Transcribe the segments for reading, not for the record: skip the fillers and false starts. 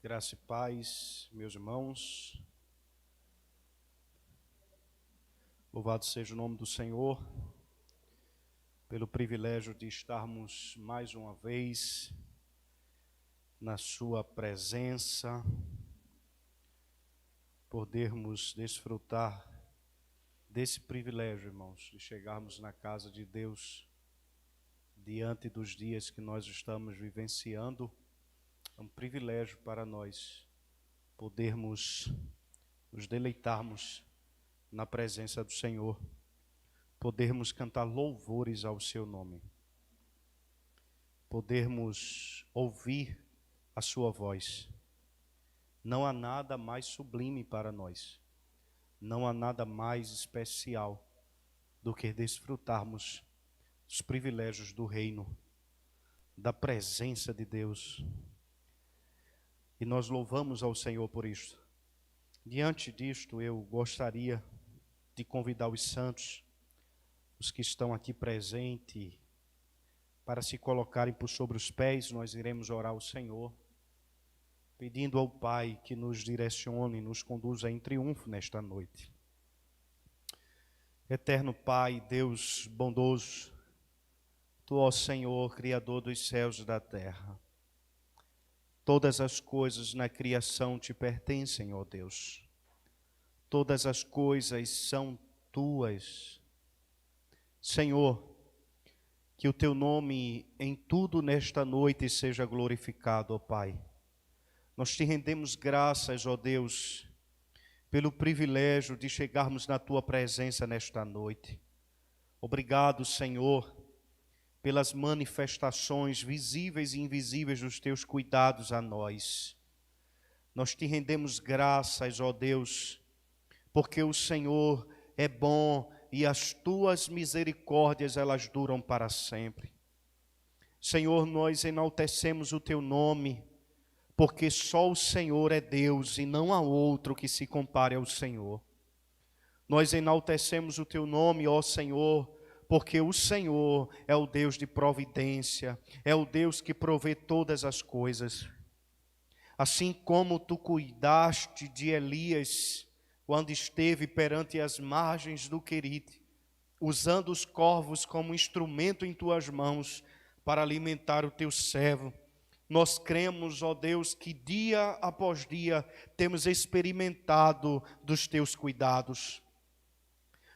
Graça e paz, meus irmãos. Louvado seja o nome do Senhor, pelo privilégio de estarmos mais uma vez na sua presença, podermos desfrutar desse privilégio, irmãos, de chegarmos na casa de Deus diante dos dias que nós estamos vivenciando. É um privilégio para nós podermos nos deleitarmos na presença do Senhor, podermos cantar louvores ao seu nome, podermos ouvir a sua voz. Não há nada mais sublime para nós, não há nada mais especial do que desfrutarmos dos privilégios do reino, da presença de Deus. E nós louvamos ao Senhor por isto. Diante disto, eu gostaria de convidar os santos, os que estão aqui presentes, para se colocarem por sobre os pés. Nós iremos orar ao Senhor, pedindo ao Pai que nos direcione e nos conduza em triunfo nesta noite. Eterno Pai, Deus bondoso, Tu, ó Senhor, Criador dos céus e da terra, todas as coisas na criação te pertencem, ó Deus. Todas as coisas são tuas. Senhor, que o teu nome em tudo nesta noite seja glorificado, ó Pai. Nós te rendemos graças, ó Deus, pelo privilégio de chegarmos na tua presença nesta noite. Obrigado, Senhor, pelas manifestações visíveis e invisíveis dos teus cuidados a nós. Nós te rendemos graças, ó Deus, porque o Senhor é bom e as tuas misericórdias, elas duram para sempre. Senhor, nós enaltecemos o teu nome, porque só o Senhor é Deus e não há outro que se compare ao Senhor. Nós enaltecemos o teu nome, ó Senhor, porque o Senhor é o Deus de providência, é o Deus que provê todas as coisas. Assim como tu cuidaste de Elias, quando esteve perante as margens do Querite, usando os corvos como instrumento em tuas mãos para alimentar o teu servo, nós cremos, ó Deus, que dia após dia temos experimentado dos teus cuidados.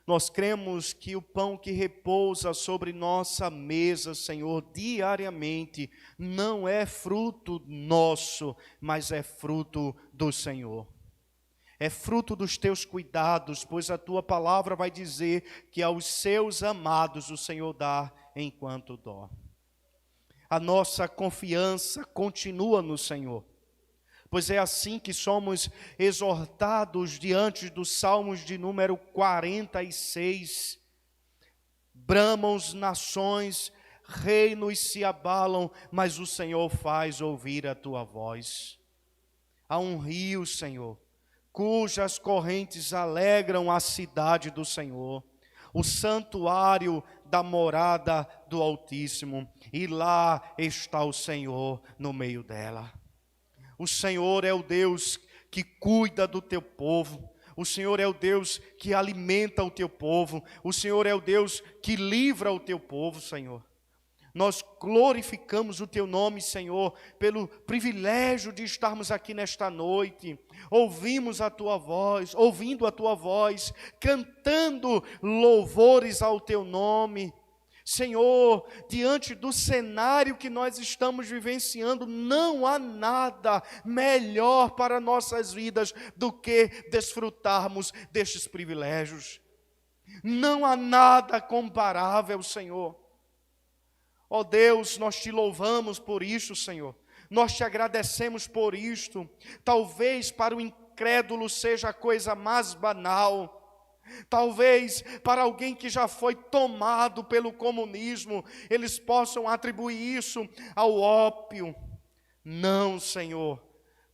Nós cremos que o pão que repousa sobre nossa mesa, Senhor, diariamente, não é fruto nosso, mas é fruto do Senhor. É fruto dos teus cuidados, pois a tua palavra vai dizer que aos seus amados o Senhor dá enquanto dorme. A nossa confiança continua no Senhor, pois é assim que somos exortados diante dos Salmos de número 46. Bramam as nações, reinos se abalam, mas o Senhor faz ouvir a tua voz. Há um rio, Senhor, cujas correntes alegram a cidade do Senhor, o santuário da morada do Altíssimo, e lá está o Senhor no meio dela. O Senhor é o Deus que cuida do teu povo. O Senhor é o Deus que alimenta o teu povo. O Senhor é o Deus que livra o teu povo, Senhor. Nós glorificamos o teu nome, Senhor, pelo privilégio de estarmos aqui nesta noite. Ouvindo a tua voz, cantando louvores ao teu nome. Senhor, diante do cenário que nós estamos vivenciando, não há nada melhor para nossas vidas do que desfrutarmos destes privilégios. Não há nada comparável, Senhor. Ó Deus, nós te louvamos por isto, Senhor. Nós te agradecemos por isto. Talvez para o incrédulo seja a coisa mais banal. Talvez para alguém que já foi tomado pelo comunismo, eles possam atribuir isso ao ópio. Não, Senhor,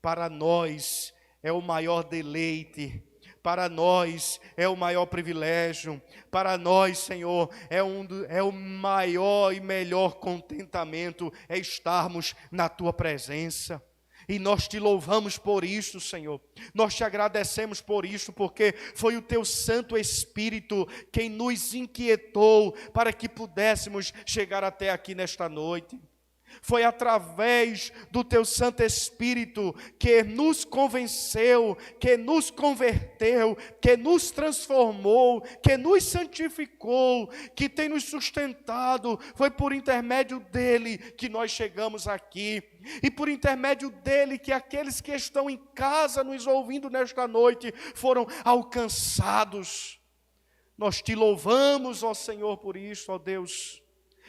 para nós é o maior deleite, para nós é o maior privilégio, para nós, Senhor, é o maior e melhor contentamento, é estarmos na Tua presença. E nós te louvamos por isso, Senhor. Nós te agradecemos por isso, porque foi o teu Santo Espírito quem nos inquietou para que pudéssemos chegar até aqui nesta noite. Foi através do teu Santo Espírito que nos convenceu, que nos converteu, que nos transformou, que nos santificou, que tem nos sustentado. Foi por intermédio dele que nós chegamos aqui. E por intermédio dele que aqueles que estão em casa nos ouvindo nesta noite foram alcançados. Nós te louvamos, ó Senhor, por isso, ó Deus.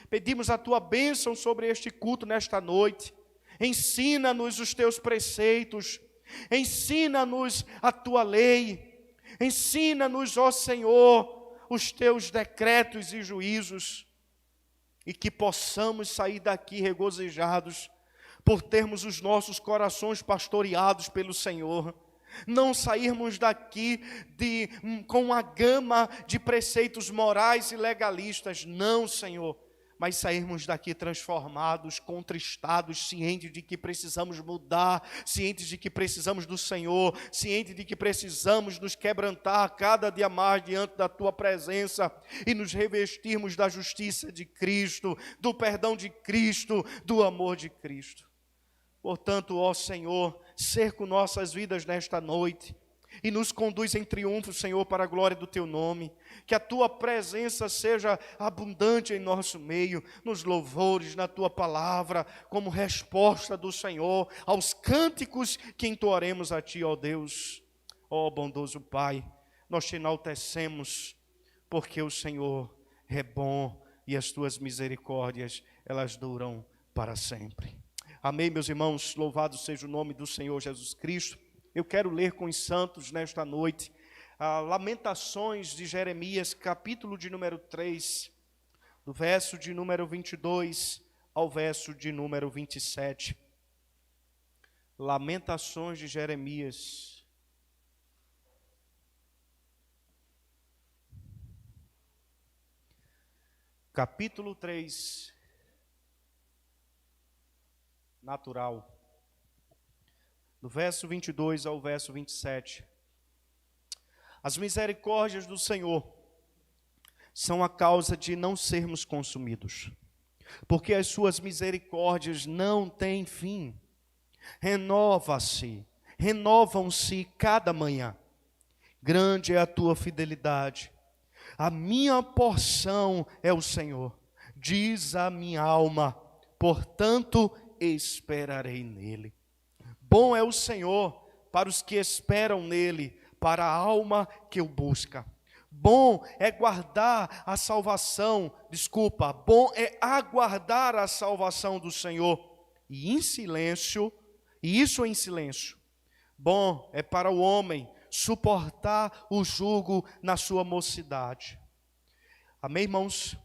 Pedimos a tua bênção sobre este culto nesta noite. Ensina-nos os teus preceitos. Ensina-nos a tua lei. Ensina-nos, ó Senhor, os teus decretos e juízos. E que possamos sair daqui regozijados por termos os nossos corações pastoreados pelo Senhor. Não sairmos daqui com uma gama de preceitos morais e legalistas. Não, Senhor. Mas sairmos daqui transformados, contristados, cientes de que precisamos mudar, cientes de que precisamos do Senhor, cientes de que precisamos nos quebrantar cada dia mais diante da Tua presença e nos revestirmos da justiça de Cristo, do perdão de Cristo, do amor de Cristo. Portanto, ó Senhor, cerca nossas vidas nesta noite e nos conduz em triunfo, Senhor, para a glória do Teu nome. Que a Tua presença seja abundante em nosso meio, nos louvores, na Tua palavra, como resposta do Senhor aos cânticos que entoaremos a Ti, ó Deus. Ó bondoso Pai, nós Te enaltecemos, porque o Senhor é bom e as Tuas misericórdias, elas duram para sempre. Amém, meus irmãos, louvado seja o nome do Senhor Jesus Cristo. Eu quero ler com os santos nesta noite Lamentações de Jeremias, capítulo de número 3, do verso de número 22 ao verso de número 27. Lamentações de Jeremias. Capítulo 3, natural. Do verso 22 ao verso 27. As misericórdias do Senhor são a causa de não sermos consumidos, porque as suas misericórdias não têm fim. Renovam-se cada manhã. Grande é a tua fidelidade. A minha porção é o Senhor, diz a minha alma, portanto esperarei nele. Bom é o Senhor para os que esperam nele, para a alma que o busca. Bom é guardar a salvação, bom é aguardar a salvação do Senhor, e em silêncio, e isso em silêncio. Bom é para o homem suportar o jugo na sua mocidade. Amém, irmãos?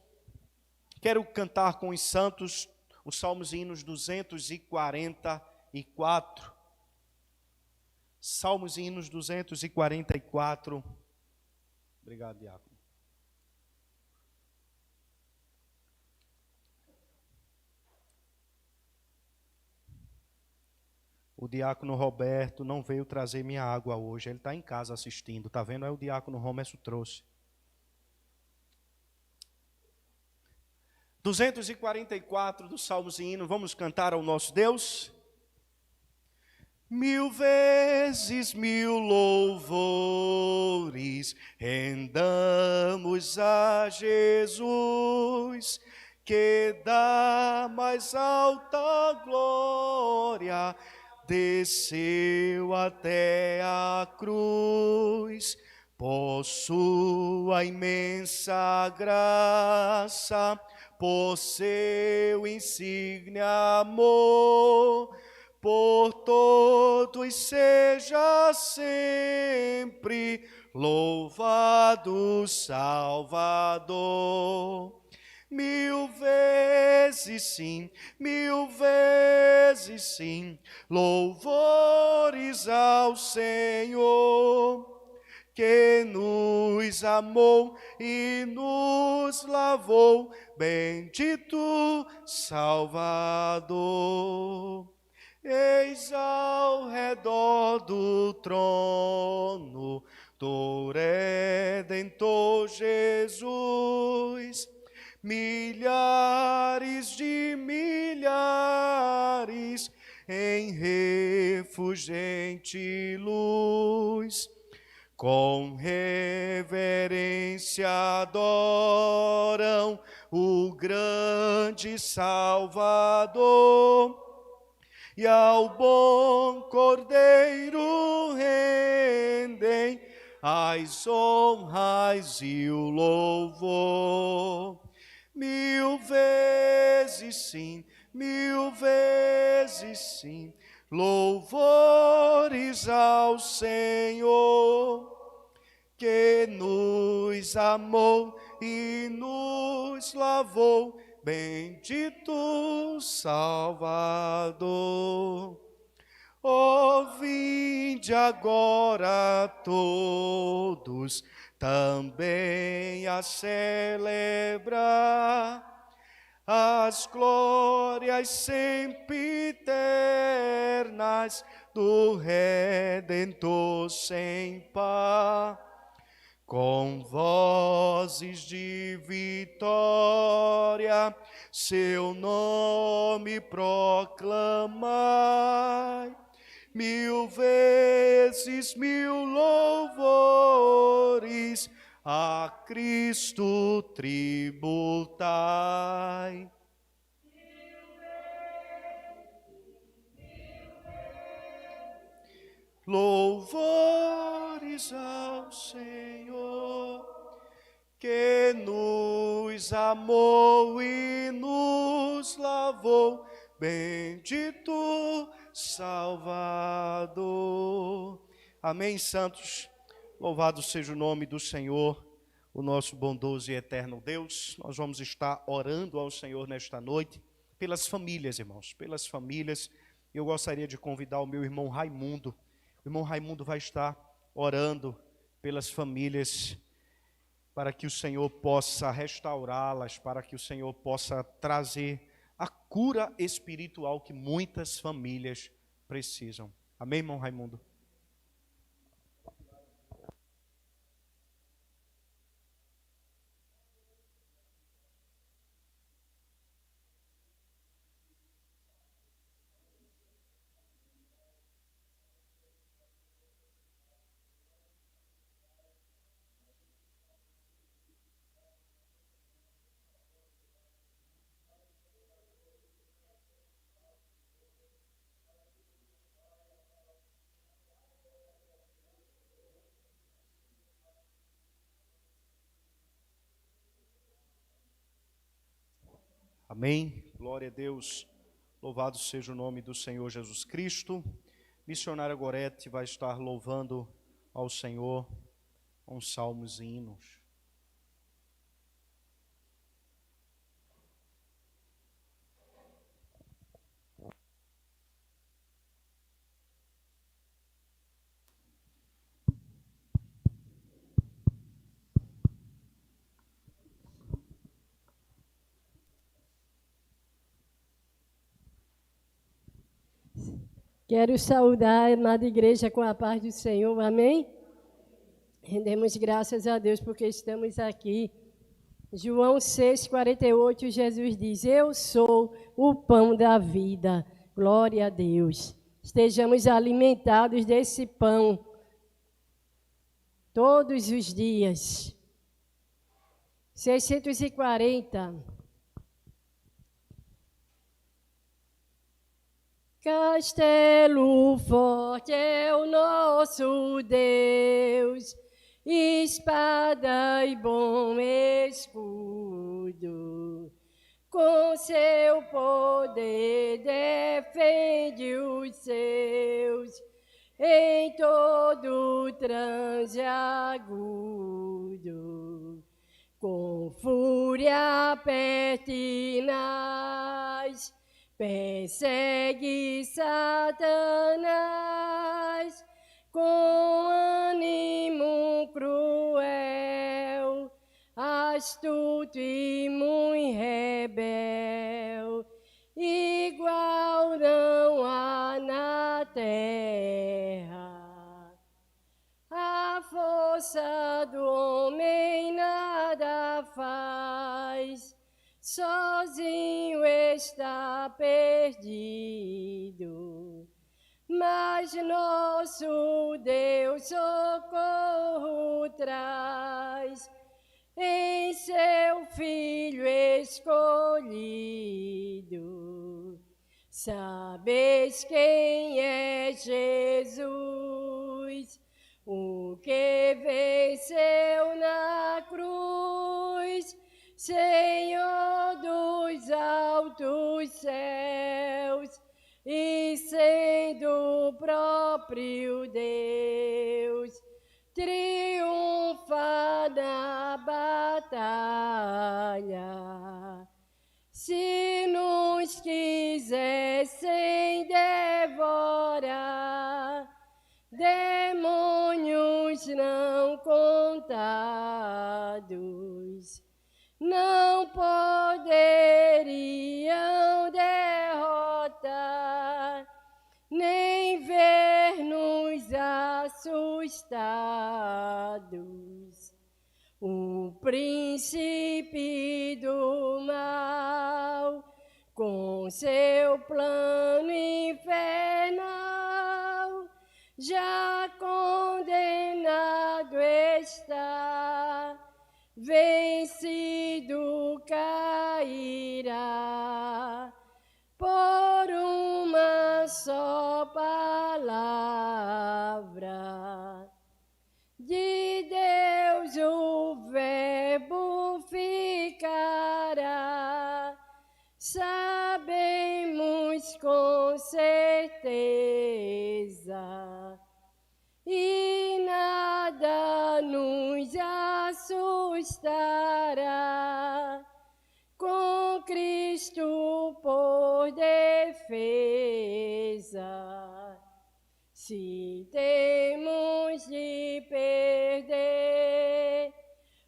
Quero cantar com os santos os salmos e hinos 244. Salmos e hinos 244. Obrigado, diácono. O diácono Roberto não veio trazer minha água hoje. Ele está em casa assistindo. Está vendo? Aí o diácono Romerso trouxe. 244 dos Salmos e hinos. Vamos cantar ao nosso Deus? 1000 vezes 1000 louvores rendamos a Jesus, que da mais alta glória desceu até a cruz. Por sua imensa graça, por seu insigne amor, por todos seja sempre louvado Salvador. 1000 vezes sim, 1000 vezes sim, louvores ao Senhor, que nos amou e nos lavou, bendito Salvador. Eis ao redor do trono do Redentor Jesus, milhares de milhares em refulgente luz, com reverência adoram o grande Salvador, e ao bom Cordeiro rendem as honras e o louvor. 1000 vezes sim, 1000 vezes sim, louvores ao Senhor, que nos amou e nos lavou, bendito Salvador. Vinde agora todos também a celebrar as glórias sempre eternas do Redentor sem par. Com vozes de vitória, seu nome proclamai. 1000 vezes 1000 louvores a Cristo tributai. Louvores ao Senhor, que nos amou e nos lavou, bendito Salvador. Amém, santos. Louvado seja o nome do Senhor, o nosso bondoso e eterno Deus. Nós vamos estar orando ao Senhor nesta noite, pelas famílias, irmãos, pelas famílias. Eu gostaria de convidar o meu irmão Raimundo. O irmão Raimundo vai estar orando pelas famílias, para que o Senhor possa restaurá-las, para que o Senhor possa trazer a cura espiritual que muitas famílias precisam. Amém, irmão Raimundo? Amém. Glória a Deus. Louvado seja o nome do Senhor Jesus Cristo. Missionária Gorete vai estar louvando ao Senhor com salmos e hinos. Quero saudar a amada igreja com a paz do Senhor, amém? Rendemos graças a Deus porque estamos aqui. João 6,48, Jesus diz: eu sou o pão da vida. Glória a Deus. Estejamos alimentados desse pão todos os dias. 640. Castelo forte é o nosso Deus, espada e bom escudo. Com seu poder defende os seus em todo transe agudo. Com fúria pertinaz persegue Satanás, com ânimo cruel, astuto e muito rebel, igual não há força do homem nada faz, sozinho está perdido. Mas nosso Deus socorro traz em seu Filho escolhido. Sabeis quem é Jesus, o que venceu na cruz, Senhor dos altos céus, e sendo o próprio Deus, triunfa na batalha. Se nos quisessem devorar, demônios não contados não poderiam derrotar, nem ver-nos assustados. O príncipe do mal, com seu plano infernal, já condenado está, vencido cairá por uma só palavra de Deus. O verbo ficará, sabemos com certeza, e nada nos assustará, com Cristo por defesa. Se temos de perder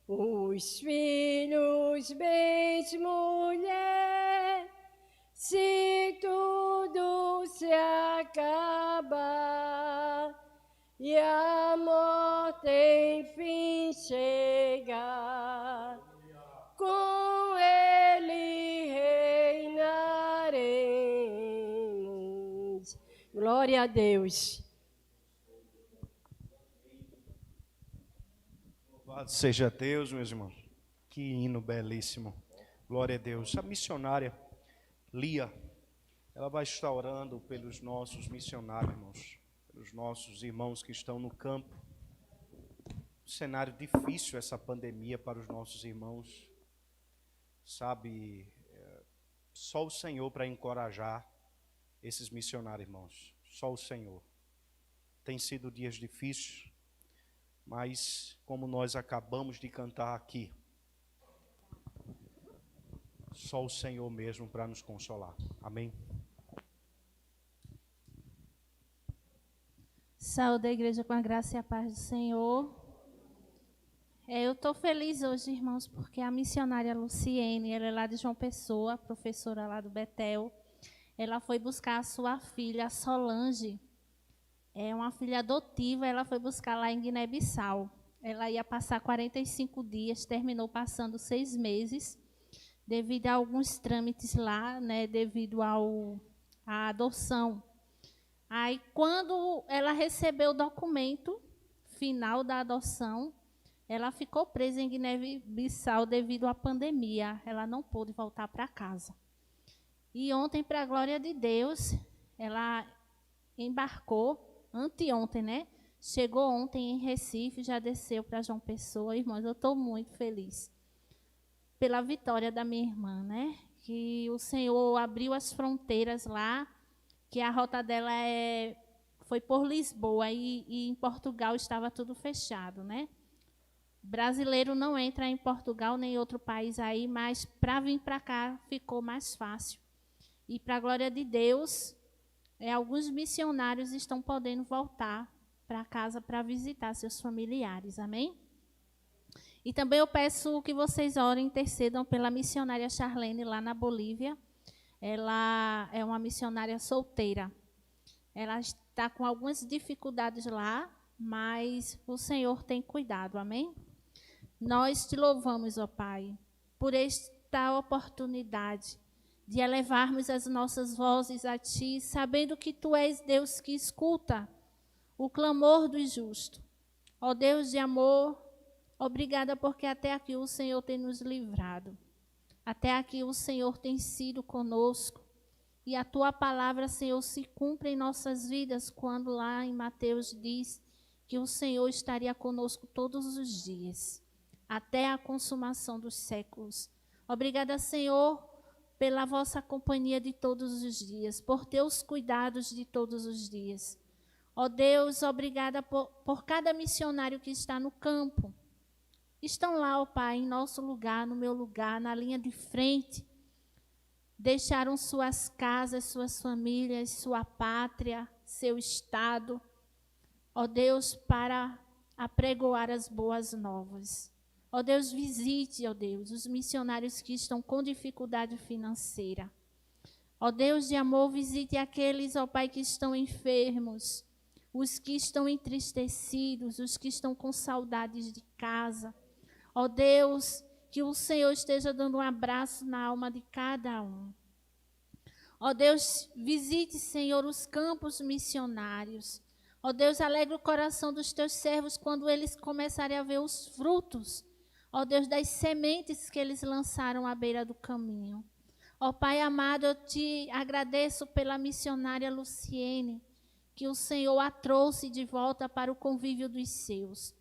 os filhos, bens, mulher, se tudo se acabar e a morte enfim chegar, com ele reinaremos. Glória a Deus. Louvado seja Deus, meus irmãos. Que hino belíssimo. Glória a Deus. A missionária Lia, ela vai estar orando pelos nossos missionários, irmãos, pelos nossos irmãos que estão no campo. Um cenário difícil essa pandemia para os nossos irmãos. Sabe, só o Senhor para encorajar esses missionários, irmãos. Só o Senhor. Tem sido dias difíceis, mas como nós acabamos de cantar aqui, só o Senhor mesmo para nos consolar. Amém? Saúde a igreja com a graça e a paz do Senhor. Eu estou feliz hoje, irmãos, porque a missionária Luciene, ela é lá de João Pessoa, professora lá do Betel. Ela foi buscar a sua filha, a Solange. É uma filha adotiva, ela foi buscar lá em Guiné-Bissau. Ela ia passar 45 dias, terminou passando 6 meses, devido a alguns trâmites lá, né, devido à adoção. Aí, quando ela recebeu o documento final da adoção, ela ficou presa em Guiné-Bissau devido à pandemia. Ela não pôde voltar para casa. E ontem, para a glória de Deus, ela embarcou, anteontem, né? Chegou ontem em Recife, já desceu para João Pessoa. Irmãos, eu estou muito feliz pela vitória da minha irmã, né? Que o Senhor abriu as fronteiras lá, que a rota dela foi por Lisboa e em Portugal estava tudo fechado, né? Brasileiro não entra em Portugal nem em outro país aí, mas para vir para cá ficou mais fácil. E para a glória de Deus, alguns missionários estão podendo voltar para casa para visitar seus familiares, amém? E também eu peço que vocês orem, intercedam pela missionária Charlene lá na Bolívia. Ela é uma missionária solteira. Ela está com algumas dificuldades lá, mas o Senhor tem cuidado, amém? Nós te louvamos, ó Pai, por esta oportunidade de elevarmos as nossas vozes a Ti, sabendo que Tu és Deus que escuta o clamor do justo. Ó Deus de amor, obrigada porque até aqui o Senhor tem nos livrado. Até aqui o Senhor tem sido conosco. E a Tua palavra, Senhor, se cumpre em nossas vidas quando lá em Mateus diz que o Senhor estaria conosco todos os dias, até a consumação dos séculos. Obrigada, Senhor, pela vossa companhia de todos os dias, por teus cuidados de todos os dias. Ó Deus, obrigada por cada missionário que está no campo. Estão lá, ó Pai, em nosso lugar, no meu lugar, na linha de frente. Deixaram suas casas, suas famílias, sua pátria, seu estado, ó Deus, para apregoar as boas novas. Ó Deus, visite, ó Deus, os missionários que estão com dificuldade financeira. Ó Deus de amor, visite aqueles, ó Pai, que estão enfermos, os que estão entristecidos, os que estão com saudades de casa. Ó Deus, que o Senhor esteja dando um abraço na alma de cada um. Ó Deus, visite, Senhor, os campos missionários. Ó Deus, alegra o coração dos teus servos quando eles começarem a ver os frutos, ó Deus, das sementes que eles lançaram à beira do caminho. Ó Pai amado, eu te agradeço pela missionária Luciene, que o Senhor a trouxe de volta para o convívio dos seus.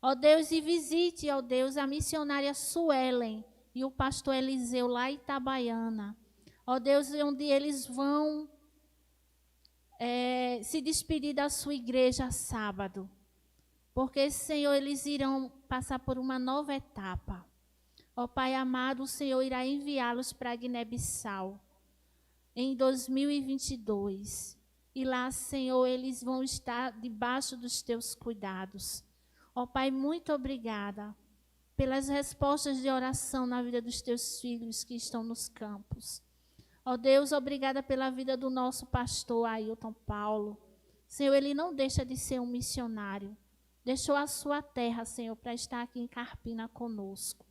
Ó Deus, e visite, ó Deus, a missionária Suelen e o pastor Eliseu lá em Itabaiana. Ó Deus, onde eles vão se despedir da sua igreja sábado. Porque, Senhor, eles irão passar por uma nova etapa. Ó Pai amado, o Senhor irá enviá-los para Guiné-Bissau em 2022. E lá, Senhor, eles vão estar debaixo dos teus cuidados. Ó Pai, muito obrigada pelas respostas de oração na vida dos teus filhos que estão nos campos. Ó Deus, obrigada pela vida do nosso pastor Ailton Paulo. Senhor, ele não deixa de ser um missionário. Deixou a sua terra, Senhor, para estar aqui em Carpina conosco.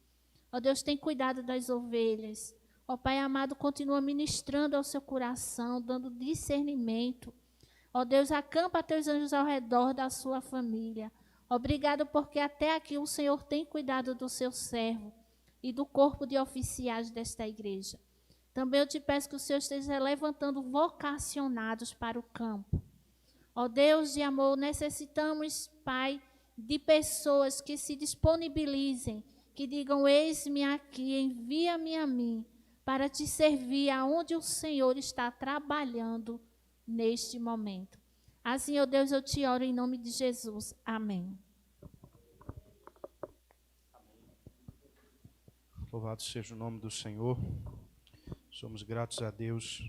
Ó Deus, tem cuidado das ovelhas. Ó Pai amado, continua ministrando ao seu coração, dando discernimento. Ó Deus, acampa teus anjos ao redor da sua família. Obrigado porque até aqui o Senhor tem cuidado do seu servo e do corpo de oficiais desta igreja. Também eu te peço que o Senhor esteja levantando vocacionados para o campo. Ó Deus de amor, necessitamos, Pai, de pessoas que se disponibilizem, que digam, eis-me aqui, envia-me a mim, para te servir aonde o Senhor está trabalhando neste momento. Assim, ó Deus, eu te oro em nome de Jesus. Amém. Louvado seja o nome do Senhor. Somos gratos a Deus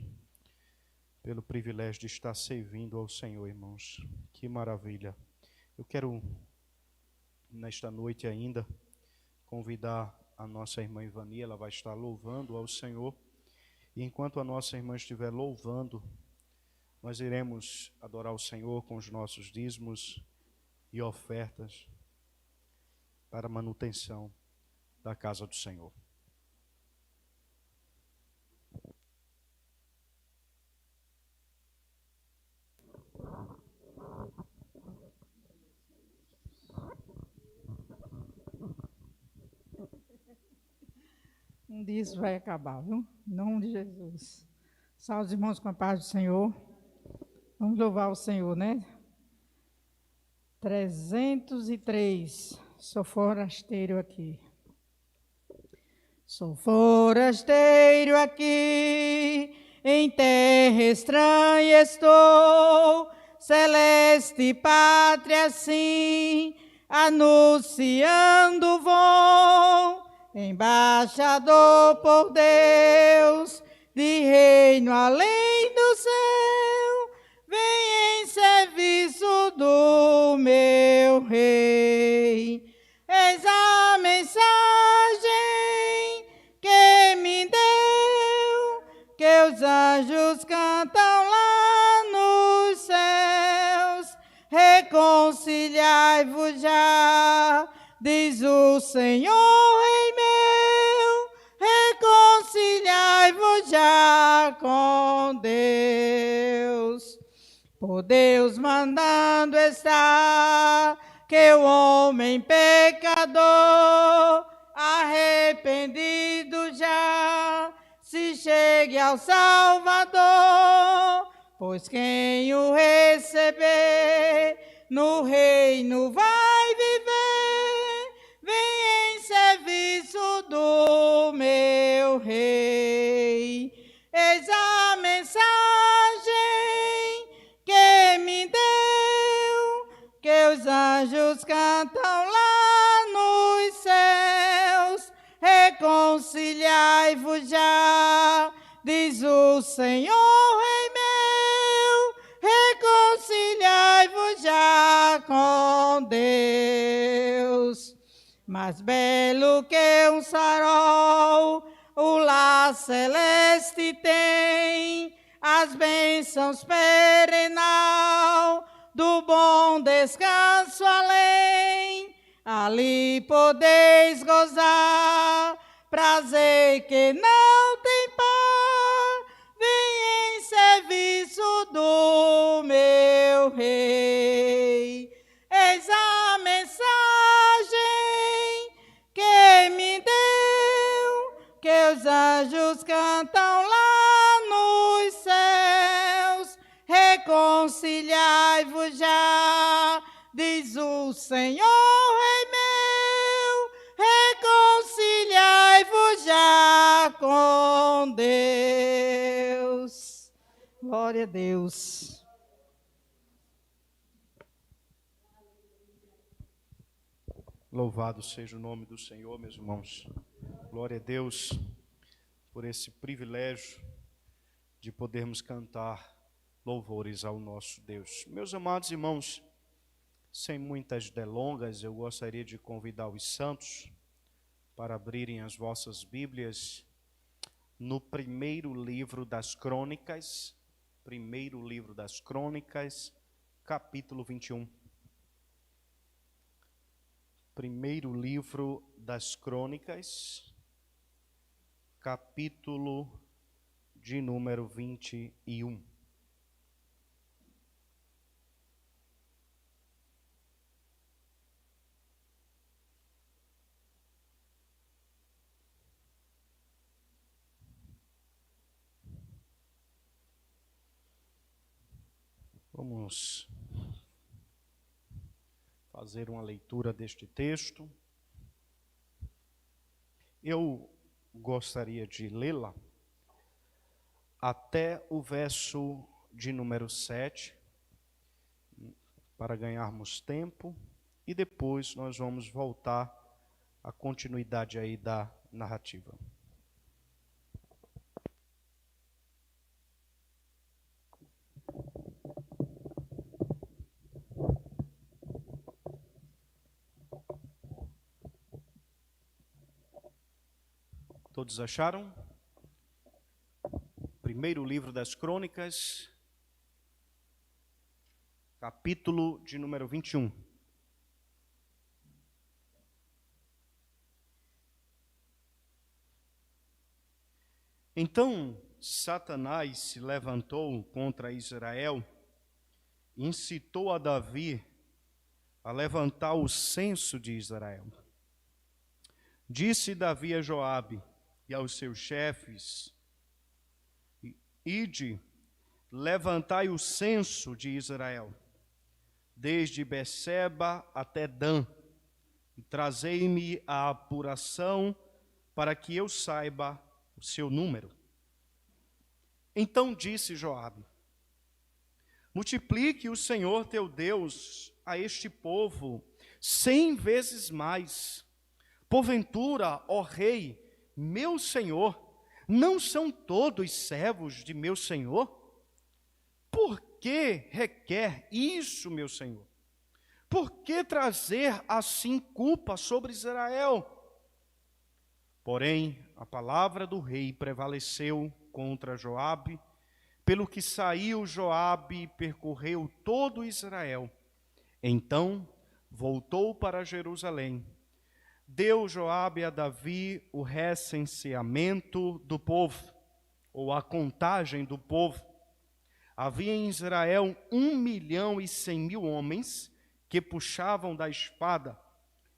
pelo privilégio de estar servindo ao Senhor, irmãos. Que maravilha. Eu quero, nesta noite ainda, convidar a nossa irmã Ivani, ela vai estar louvando ao Senhor. E enquanto a nossa irmã estiver louvando, nós iremos adorar o Senhor com os nossos dízimos e ofertas para a manutenção da casa do Senhor. Um dia isso vai acabar, viu? Em nome de Jesus. Salve os irmãos com a paz do Senhor. Vamos louvar o Senhor, né? 303. Sou forasteiro aqui. Sou forasteiro aqui, em terra estranha estou, celeste pátria sim, anunciando vou, embaixador por Deus, de reino além do céu, vem em serviço do meu rei. Eis a mensagem que me deu, que os anjos cantam lá nos céus, reconciliai-vos já, diz o Senhor, Rei meu, reconciliai-vos já com Deus. Por Deus mandando está que o homem pecador, arrependido já, se chegue ao Salvador, pois quem o receber no reino vai viver, vem em serviço do meu Rei. Eis a mensagem que me deu, que os anjos cantam lá nos céus. Reconciliai-vos já, diz o Senhor, Rei meu, reconciliai-vos já com Deus. Mais belo que um sarol, o lar celeste tem, as bênçãos perenal, do bom descanso além. Ali podeis gozar, prazer que não tem par, vem em serviço do meu Rei. Eis a mensagem que me deu, que os anjos cantam lá nos céus. Reconciliai-vos já, diz o Senhor, Rei meu, reconciliai-vos já com Deus. Glória a Deus. Louvado seja o nome do Senhor, meus irmãos. Glória a Deus por esse privilégio de podermos cantar louvores ao nosso Deus. Meus amados irmãos, sem muitas delongas, eu gostaria de convidar os santos para abrirem as vossas Bíblias no primeiro livro das Crônicas, capítulo 21. Primeiro livro das Crônicas, capítulo de número 21. Vamos fazer uma leitura deste texto. Eu gostaria de lê-la até o verso de número 7, para ganharmos tempo, e depois nós vamos voltar à continuidade aí da narrativa. Todos acharam? Primeiro livro das Crônicas, capítulo de número 21. Então Satanás se levantou contra Israel e incitou a Davi a levantar o censo de Israel. Disse Davi a Joabe e aos seus chefes: Ide, levantai o censo de Israel, desde Beceba até Dan, e trazei-me a apuração, para que eu saiba o seu número. Então disse Joabe: Multiplique o Senhor teu Deus a este povo 100 vezes mais. Porventura, ó rei, meu senhor, não são todos servos de meu senhor? Por que requer isso, meu senhor? Por que trazer assim culpa sobre Israel? Porém, a palavra do rei prevaleceu contra Joabe, pelo que saiu Joabe e percorreu todo Israel, Então voltou para Jerusalém. Deu Joabe a Davi o recenseamento do povo, ou a contagem do povo. Havia em Israel 1.100.000 homens que puxavam da espada,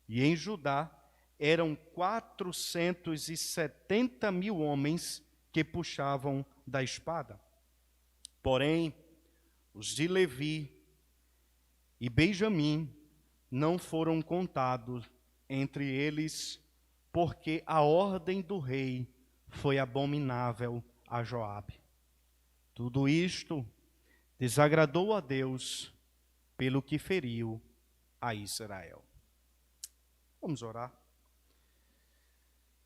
e em Judá eram 470.000 homens que puxavam da espada. Porém, os de Levi e Benjamim não foram contados entre eles, porque a ordem do rei foi abominável a Joabe. Tudo isto desagradou a Deus, pelo que feriu a Israel. Vamos orar.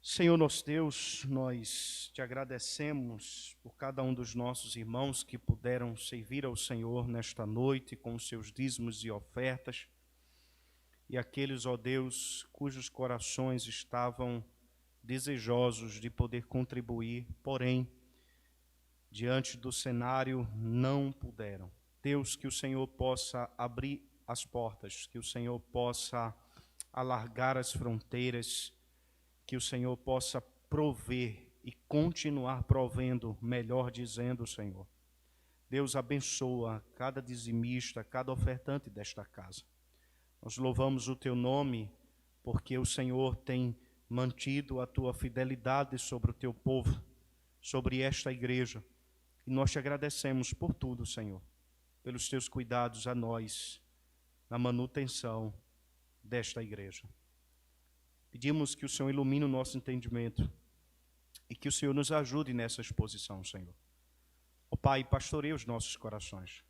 Senhor nosso Deus, nós te agradecemos por cada um dos nossos irmãos que puderam servir ao Senhor nesta noite com os seus dízimos e ofertas, e aqueles, ó Deus, cujos corações estavam desejosos de poder contribuir, porém, diante do cenário, não puderam. Deus, que o Senhor possa abrir as portas, que o Senhor possa alargar as fronteiras, que o Senhor possa prover e continuar provendo, melhor dizendo, Senhor. Deus abençoa cada dizimista, cada ofertante desta casa. Nós louvamos o teu nome, porque o Senhor tem mantido a tua fidelidade sobre o teu povo, sobre esta igreja. E nós te agradecemos por tudo, Senhor, pelos teus cuidados a nós, na manutenção desta igreja. Pedimos que o Senhor ilumine o nosso entendimento e que o Senhor nos ajude nessa exposição, Senhor. Ó Pai, pastoreia os nossos corações.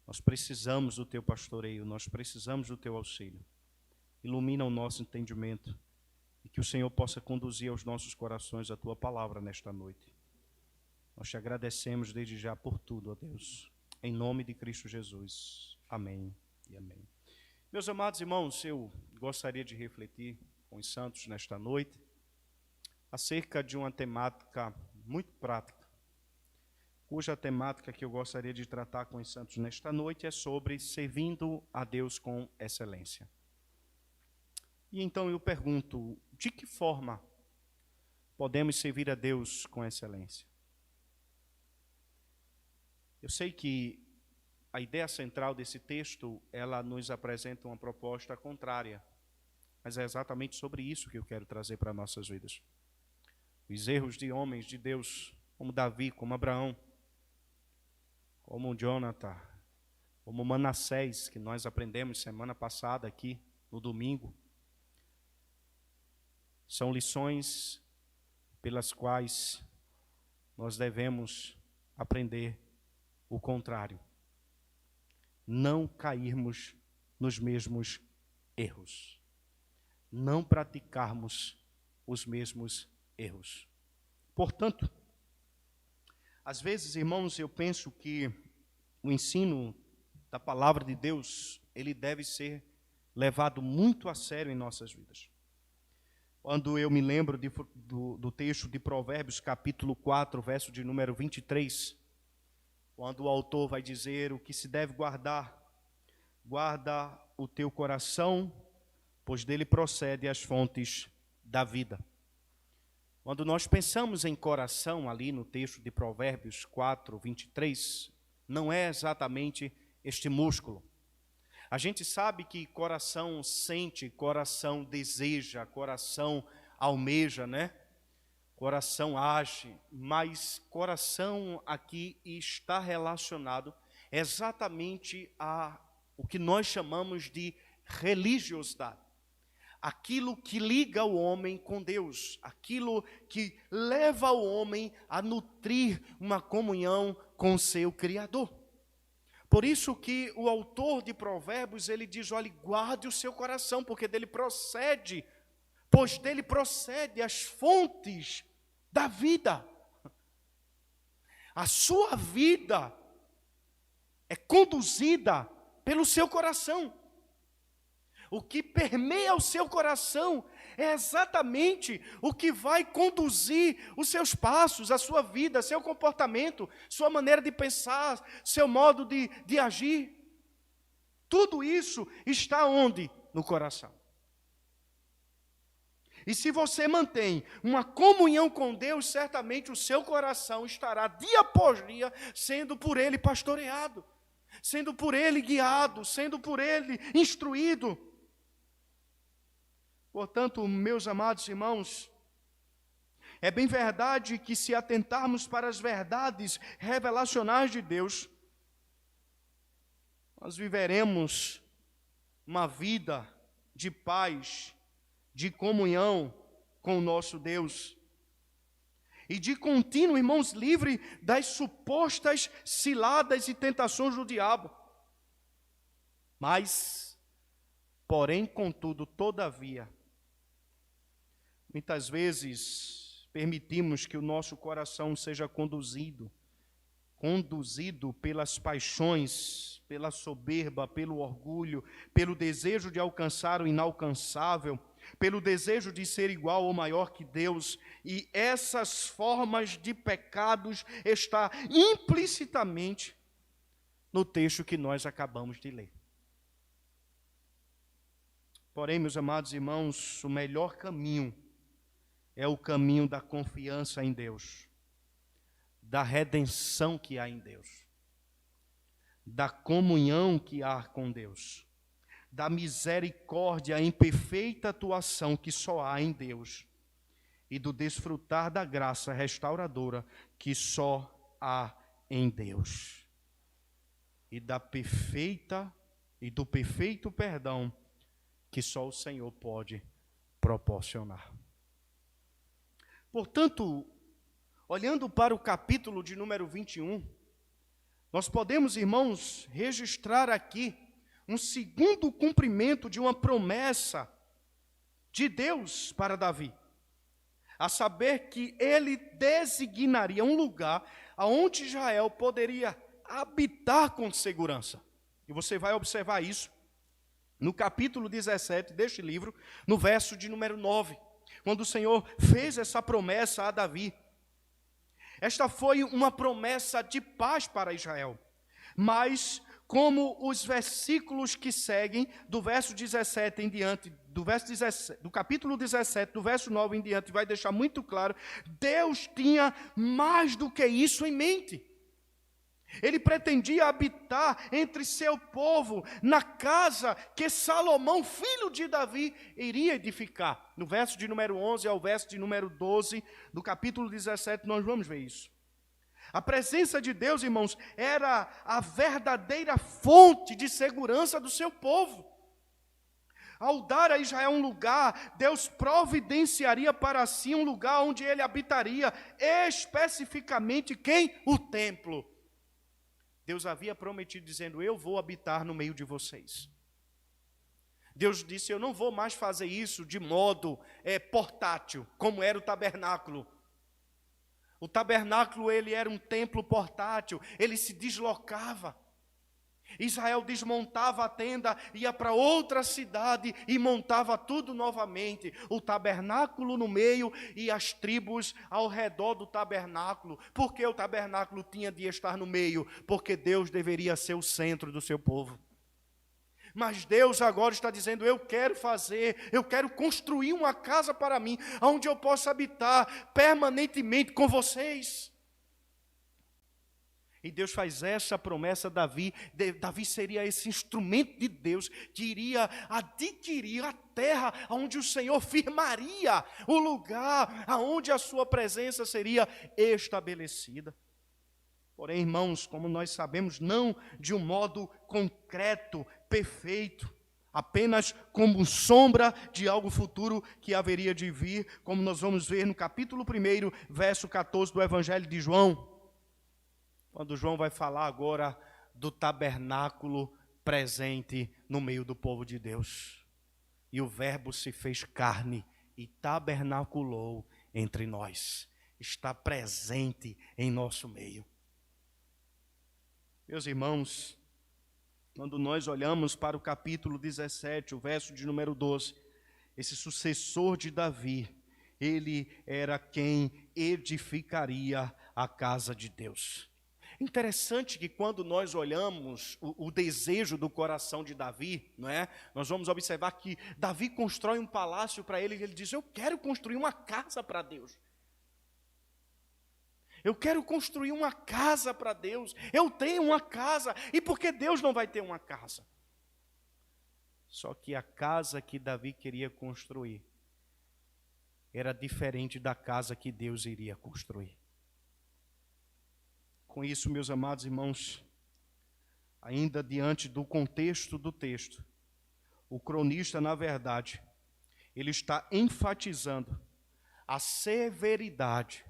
Nós precisamos do teu pastoreio, nós precisamos do teu auxílio. Ilumina o nosso entendimento e que o Senhor possa conduzir aos nossos corações a tua palavra nesta noite. Nós te agradecemos desde já por tudo, ó Deus. Em nome de Cristo Jesus. Amém e amém. Meus amados irmãos, eu gostaria de refletir com os santos nesta noite acerca de uma temática muito prática, cuja temática que eu gostaria de tratar com os santos nesta noite é sobre servindo a Deus com excelência. E então eu pergunto, de que forma podemos servir a Deus com excelência? Eu sei que a ideia central desse texto, ela nos apresenta uma proposta contrária, mas é exatamente sobre isso que eu quero trazer para nossas vidas. Os erros de homens de Deus, como Davi, como Abraão, como Jonathan, como Manassés, que nós aprendemos semana passada aqui, no domingo, são lições pelas quais nós devemos aprender o contrário. Não cairmos nos mesmos erros. Não praticarmos os mesmos erros. Portanto, às vezes, irmãos, eu penso que o ensino da palavra de Deus, ele deve ser levado muito a sério em nossas vidas. Quando eu me lembro do texto de Provérbios, capítulo 4, verso de número 23, quando o autor vai dizer o que se deve guardar, guarda o teu coração, pois dele procede as fontes da vida. Quando nós pensamos em coração ali no texto de Provérbios 4, 23, não é exatamente este músculo. A gente sabe que coração sente, coração deseja, coração almeja, né? Coração age, mas coração aqui está relacionado exatamente a o que nós chamamos de religiosidade. Aquilo que liga o homem com Deus, aquilo que leva o homem a nutrir uma comunhão com seu Criador. Por isso que o autor de Provérbios, ele diz, olhe, guarde o seu coração, porque dele procede, pois dele procede as fontes da vida. A sua vida é conduzida pelo seu coração. O que permeia o seu coração é exatamente o que vai conduzir os seus passos, a sua vida, seu comportamento, sua maneira de pensar, seu modo de agir. Tudo isso está onde? No coração. E se você mantém uma comunhão com Deus, certamente o seu coração estará dia após dia sendo por Ele pastoreado, sendo por Ele guiado, sendo por Ele instruído. Portanto, meus amados irmãos, é bem verdade que se atentarmos para as verdades revelacionais de Deus, nós viveremos uma vida de paz, de comunhão com o nosso Deus. E de contínuo, irmãos, livre das supostas ciladas e tentações do diabo. Mas, porém, contudo, todavia, muitas vezes permitimos que o nosso coração seja conduzido pelas paixões, pela soberba, pelo orgulho, pelo desejo de alcançar o inalcançável, pelo desejo de ser igual ou maior que Deus, e essas formas de pecados estão implicitamente no texto que nós acabamos de ler. Porém, meus amados irmãos, o melhor caminho é o caminho da confiança em Deus, da redenção que há em Deus, da comunhão que há com Deus, da misericórdia em perfeita atuação que só há em Deus, e do desfrutar da graça restauradora que só há em Deus, e do perfeito perdão que só o Senhor pode proporcionar. Portanto, olhando para o capítulo de número 21, nós podemos, irmãos, registrar aqui um segundo cumprimento de uma promessa de Deus para Davi, a saber que ele designaria um lugar onde Israel poderia habitar com segurança. E você vai observar isso no capítulo 17 deste livro, no verso de número 9, quando o Senhor fez essa promessa a Davi. Esta foi uma promessa de paz para Israel, mas como os versículos que seguem, do verso 17 em diante, do capítulo 17, do verso 9 em diante, vai deixar muito claro, Deus tinha mais do que isso em mente. Ele pretendia habitar entre seu povo, na casa que Salomão, filho de Davi, iria edificar. No verso de número 11 ao verso de número 12, do capítulo 17, nós vamos ver isso. A presença de Deus, irmãos, era a verdadeira fonte de segurança do seu povo. Ao dar a Israel um lugar, Deus providenciaria para si um lugar onde ele habitaria, especificamente quem? O templo. Deus havia prometido, dizendo, eu vou habitar no meio de vocês. Deus disse, eu não vou mais fazer isso de modo portátil, como era o tabernáculo. O tabernáculo, ele era um templo portátil, ele se deslocava. Israel desmontava a tenda, ia para outra cidade e montava tudo novamente. O tabernáculo no meio e as tribos ao redor do tabernáculo. Por que o tabernáculo tinha de estar no meio? Porque Deus deveria ser o centro do seu povo. Mas Deus agora está dizendo, eu quero construir uma casa para mim, onde eu possa habitar permanentemente com vocês. E Deus faz essa promessa a Davi. Davi seria esse instrumento de Deus que iria adquirir a terra onde o Senhor firmaria o lugar onde a sua presença seria estabelecida. Porém, irmãos, como nós sabemos, não de um modo concreto, perfeito, apenas como sombra de algo futuro que haveria de vir, como nós vamos ver no capítulo 1, verso 14 do Evangelho de João, quando João vai falar agora do tabernáculo presente no meio do povo de Deus. E o Verbo se fez carne e tabernaculou entre nós, está presente em nosso meio. Meus irmãos, quando nós olhamos para o capítulo 17, o verso de número 12, esse sucessor de Davi, ele era quem edificaria a casa de Deus. Interessante que quando nós olhamos o desejo do coração de Davi, não é? Nós vamos observar que Davi constrói um palácio para ele e ele diz: eu quero construir uma casa para Deus. Eu quero construir uma casa para Deus. Eu tenho uma casa. E por que Deus não vai ter uma casa? Só que a casa que Davi queria construir era diferente da casa que Deus iria construir. Com isso, meus amados irmãos, ainda diante do contexto do texto, o cronista, na verdade, ele está enfatizando a severidade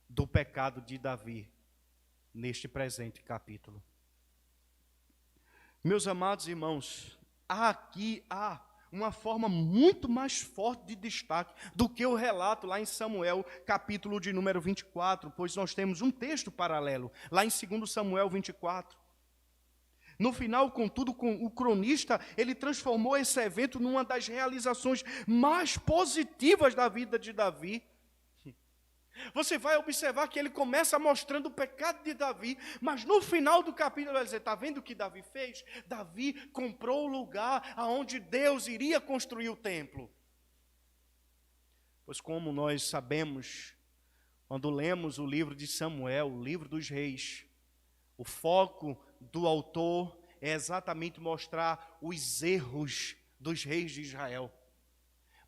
do pecado de Davi neste presente capítulo. Meus amados irmãos, aqui há uma forma muito mais forte de destaque do que o relato lá em Samuel, capítulo de número 24, pois nós temos um texto paralelo, lá em 2 Samuel 24. No final, contudo, o cronista, ele transformou esse evento numa das realizações mais positivas da vida de Davi. Você vai observar que ele começa mostrando o pecado de Davi, mas no final do capítulo ele vai dizer: está vendo o que Davi fez? Davi comprou o lugar aonde Deus iria construir o templo. Pois como nós sabemos, quando lemos o livro de Samuel, o livro dos reis, o foco do autor é exatamente mostrar os erros dos reis de Israel.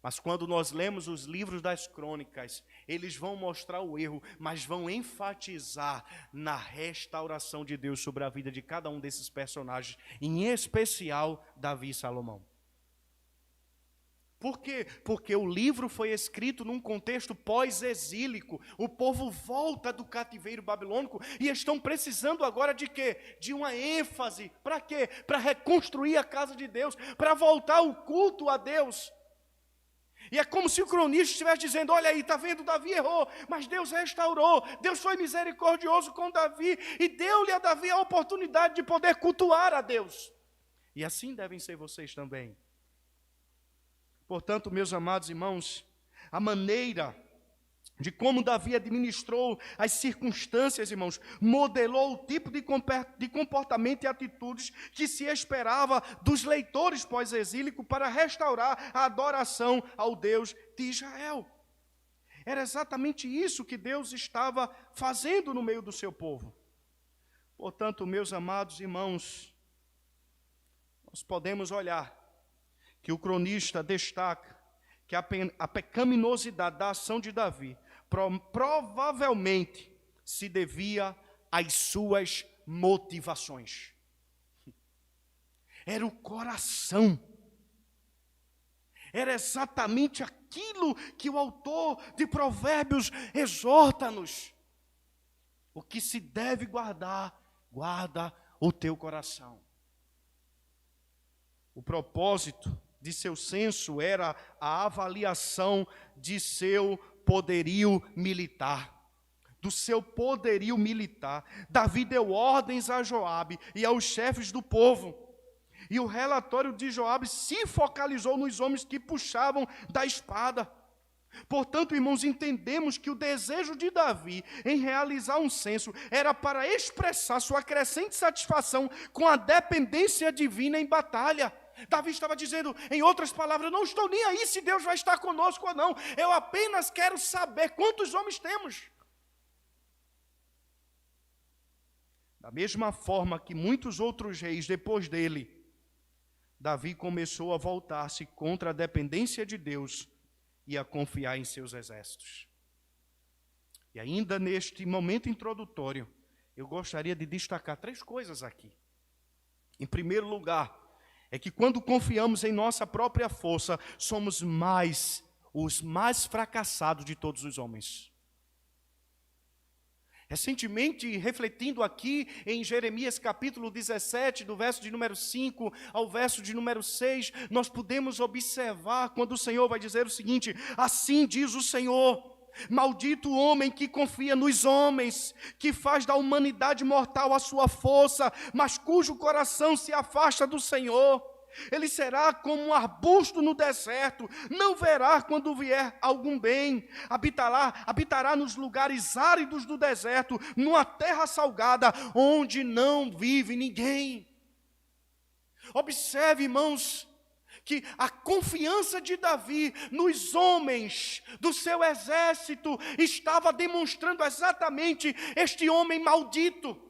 Mas quando nós lemos os livros das crônicas, eles vão mostrar o erro, mas vão enfatizar na restauração de Deus sobre a vida de cada um desses personagens, em especial Davi e Salomão. Por quê? Porque o livro foi escrito num contexto pós-exílico. O povo volta do cativeiro babilônico e estão precisando agora de quê? De uma ênfase. Para quê? Para reconstruir a casa de Deus, para voltar o culto a Deus. E é como se o cronista estivesse dizendo: olha aí, está vendo, Davi errou, mas Deus restaurou, Deus foi misericordioso com Davi e deu-lhe a Davi a oportunidade de poder cultuar a Deus. E assim devem ser vocês também. Portanto, meus amados irmãos, a maneira de como Davi administrou as circunstâncias, irmãos, modelou o tipo de comportamento e atitudes que se esperava dos leitores pós-exílicos para restaurar a adoração ao Deus de Israel. Era exatamente isso que Deus estava fazendo no meio do seu povo. Portanto, meus amados irmãos, nós podemos olhar que o cronista destaca que a pecaminosidade da ação de Davi provavelmente se devia às suas motivações. Era o coração. Era exatamente aquilo que o autor de Provérbios exorta-nos. O que se deve guardar, guarda o teu coração. O propósito de seu censo era a avaliação de seu poderio militar, do seu poderio militar. Davi deu ordens a Joabe e aos chefes do povo, e o relatório de Joabe se focalizou nos homens que puxavam da espada. Portanto, irmãos, entendemos que o desejo de Davi em realizar um censo era para expressar sua crescente satisfação com a dependência divina em batalha. Davi estava dizendo, em outras palavras: não estou nem aí se Deus vai estar conosco ou não, eu apenas quero saber quantos homens temos. Da mesma forma que muitos outros reis depois dele, Davi começou a voltar-se contra a dependência de Deus e a confiar em seus exércitos. E ainda neste momento introdutório, eu gostaria de destacar 3 coisas aqui. Em primeiro lugar, é que quando confiamos em nossa própria força, somos os mais fracassados de todos os homens. Recentemente, refletindo aqui em Jeremias capítulo 17, do verso de número 5 ao verso de número 6, nós podemos observar quando o Senhor vai dizer o seguinte: assim diz o Senhor, maldito o homem que confia nos homens, que faz da humanidade mortal a sua força, mas cujo coração se afasta do Senhor. Ele será como um arbusto no deserto, não verá quando vier algum bem. Habitará nos lugares áridos do deserto, numa terra salgada, onde não vive ninguém. Observe, irmãos, que a confiança de Davi nos homens do seu exército estava demonstrando exatamente este homem maldito,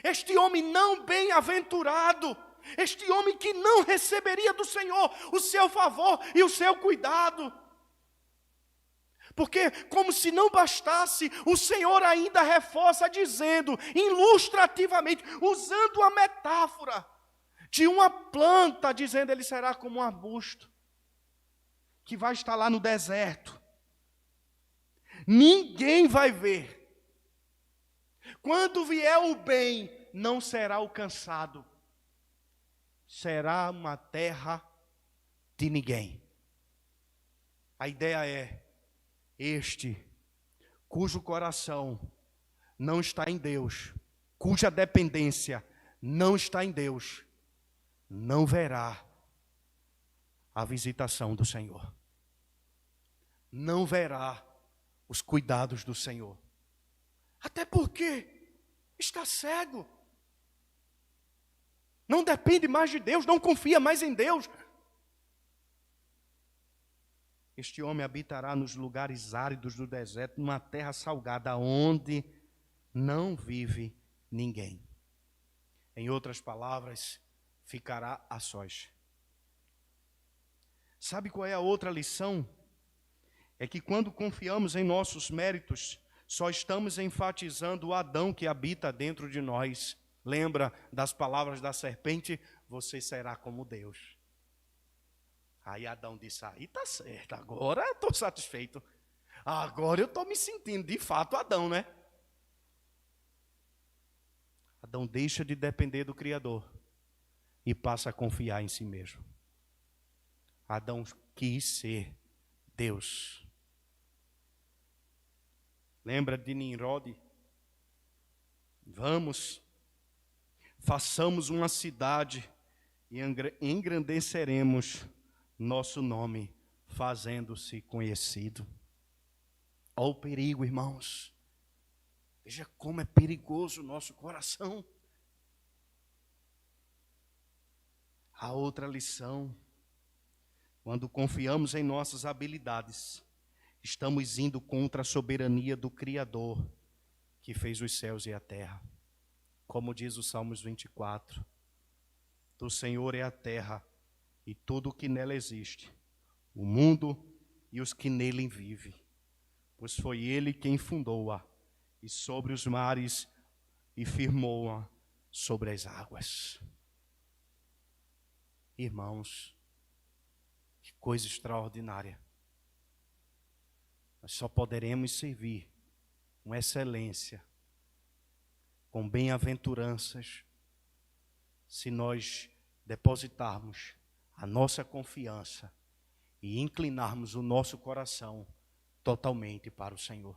este homem não bem-aventurado, este homem que não receberia do Senhor o seu favor e o seu cuidado. Porque, como se não bastasse, o Senhor ainda reforça dizendo, ilustrativamente, usando a metáfora de uma planta, dizendo ele será como um arbusto, que vai estar lá no deserto. Ninguém vai ver. Quando vier o bem, não será alcançado. Será uma terra de ninguém. A ideia é, este, cujo coração não está em Deus, cuja dependência não está em Deus, não verá a visitação do Senhor. Não verá os cuidados do Senhor. Até porque está cego. Não depende mais de Deus, não confia mais em Deus. Este homem habitará nos lugares áridos do deserto, numa terra salgada, onde não vive ninguém. Em outras palavras, ficará a sós. Sabe qual é a outra lição? É que quando confiamos em nossos méritos, só estamos enfatizando o Adão que habita dentro de nós. Lembra das palavras da serpente? Você será como Deus. Aí Adão disse, aí está certo, agora eu estou satisfeito. Agora eu estou me sentindo de fato Adão, né? Adão deixa de depender do Criador e passa a confiar em si mesmo. Adão quis ser Deus. Lembra de Nimrod? Vamos, façamos uma cidade e engrandeceremos nosso nome, fazendo-se conhecido. Olha o perigo, irmãos. Veja como é perigoso o nosso coração. A outra lição, quando confiamos em nossas habilidades, estamos indo contra a soberania do Criador, que fez os céus e a terra. Como diz o Salmos 24, do Senhor é a terra e tudo o que nela existe, o mundo e os que nele vivem, pois foi ele quem fundou-a, e sobre os mares e firmou-a sobre as águas. Irmãos, que coisa extraordinária. Nós só poderemos servir com excelência, com bem-aventuranças, se nós depositarmos a nossa confiança e inclinarmos o nosso coração totalmente para o Senhor.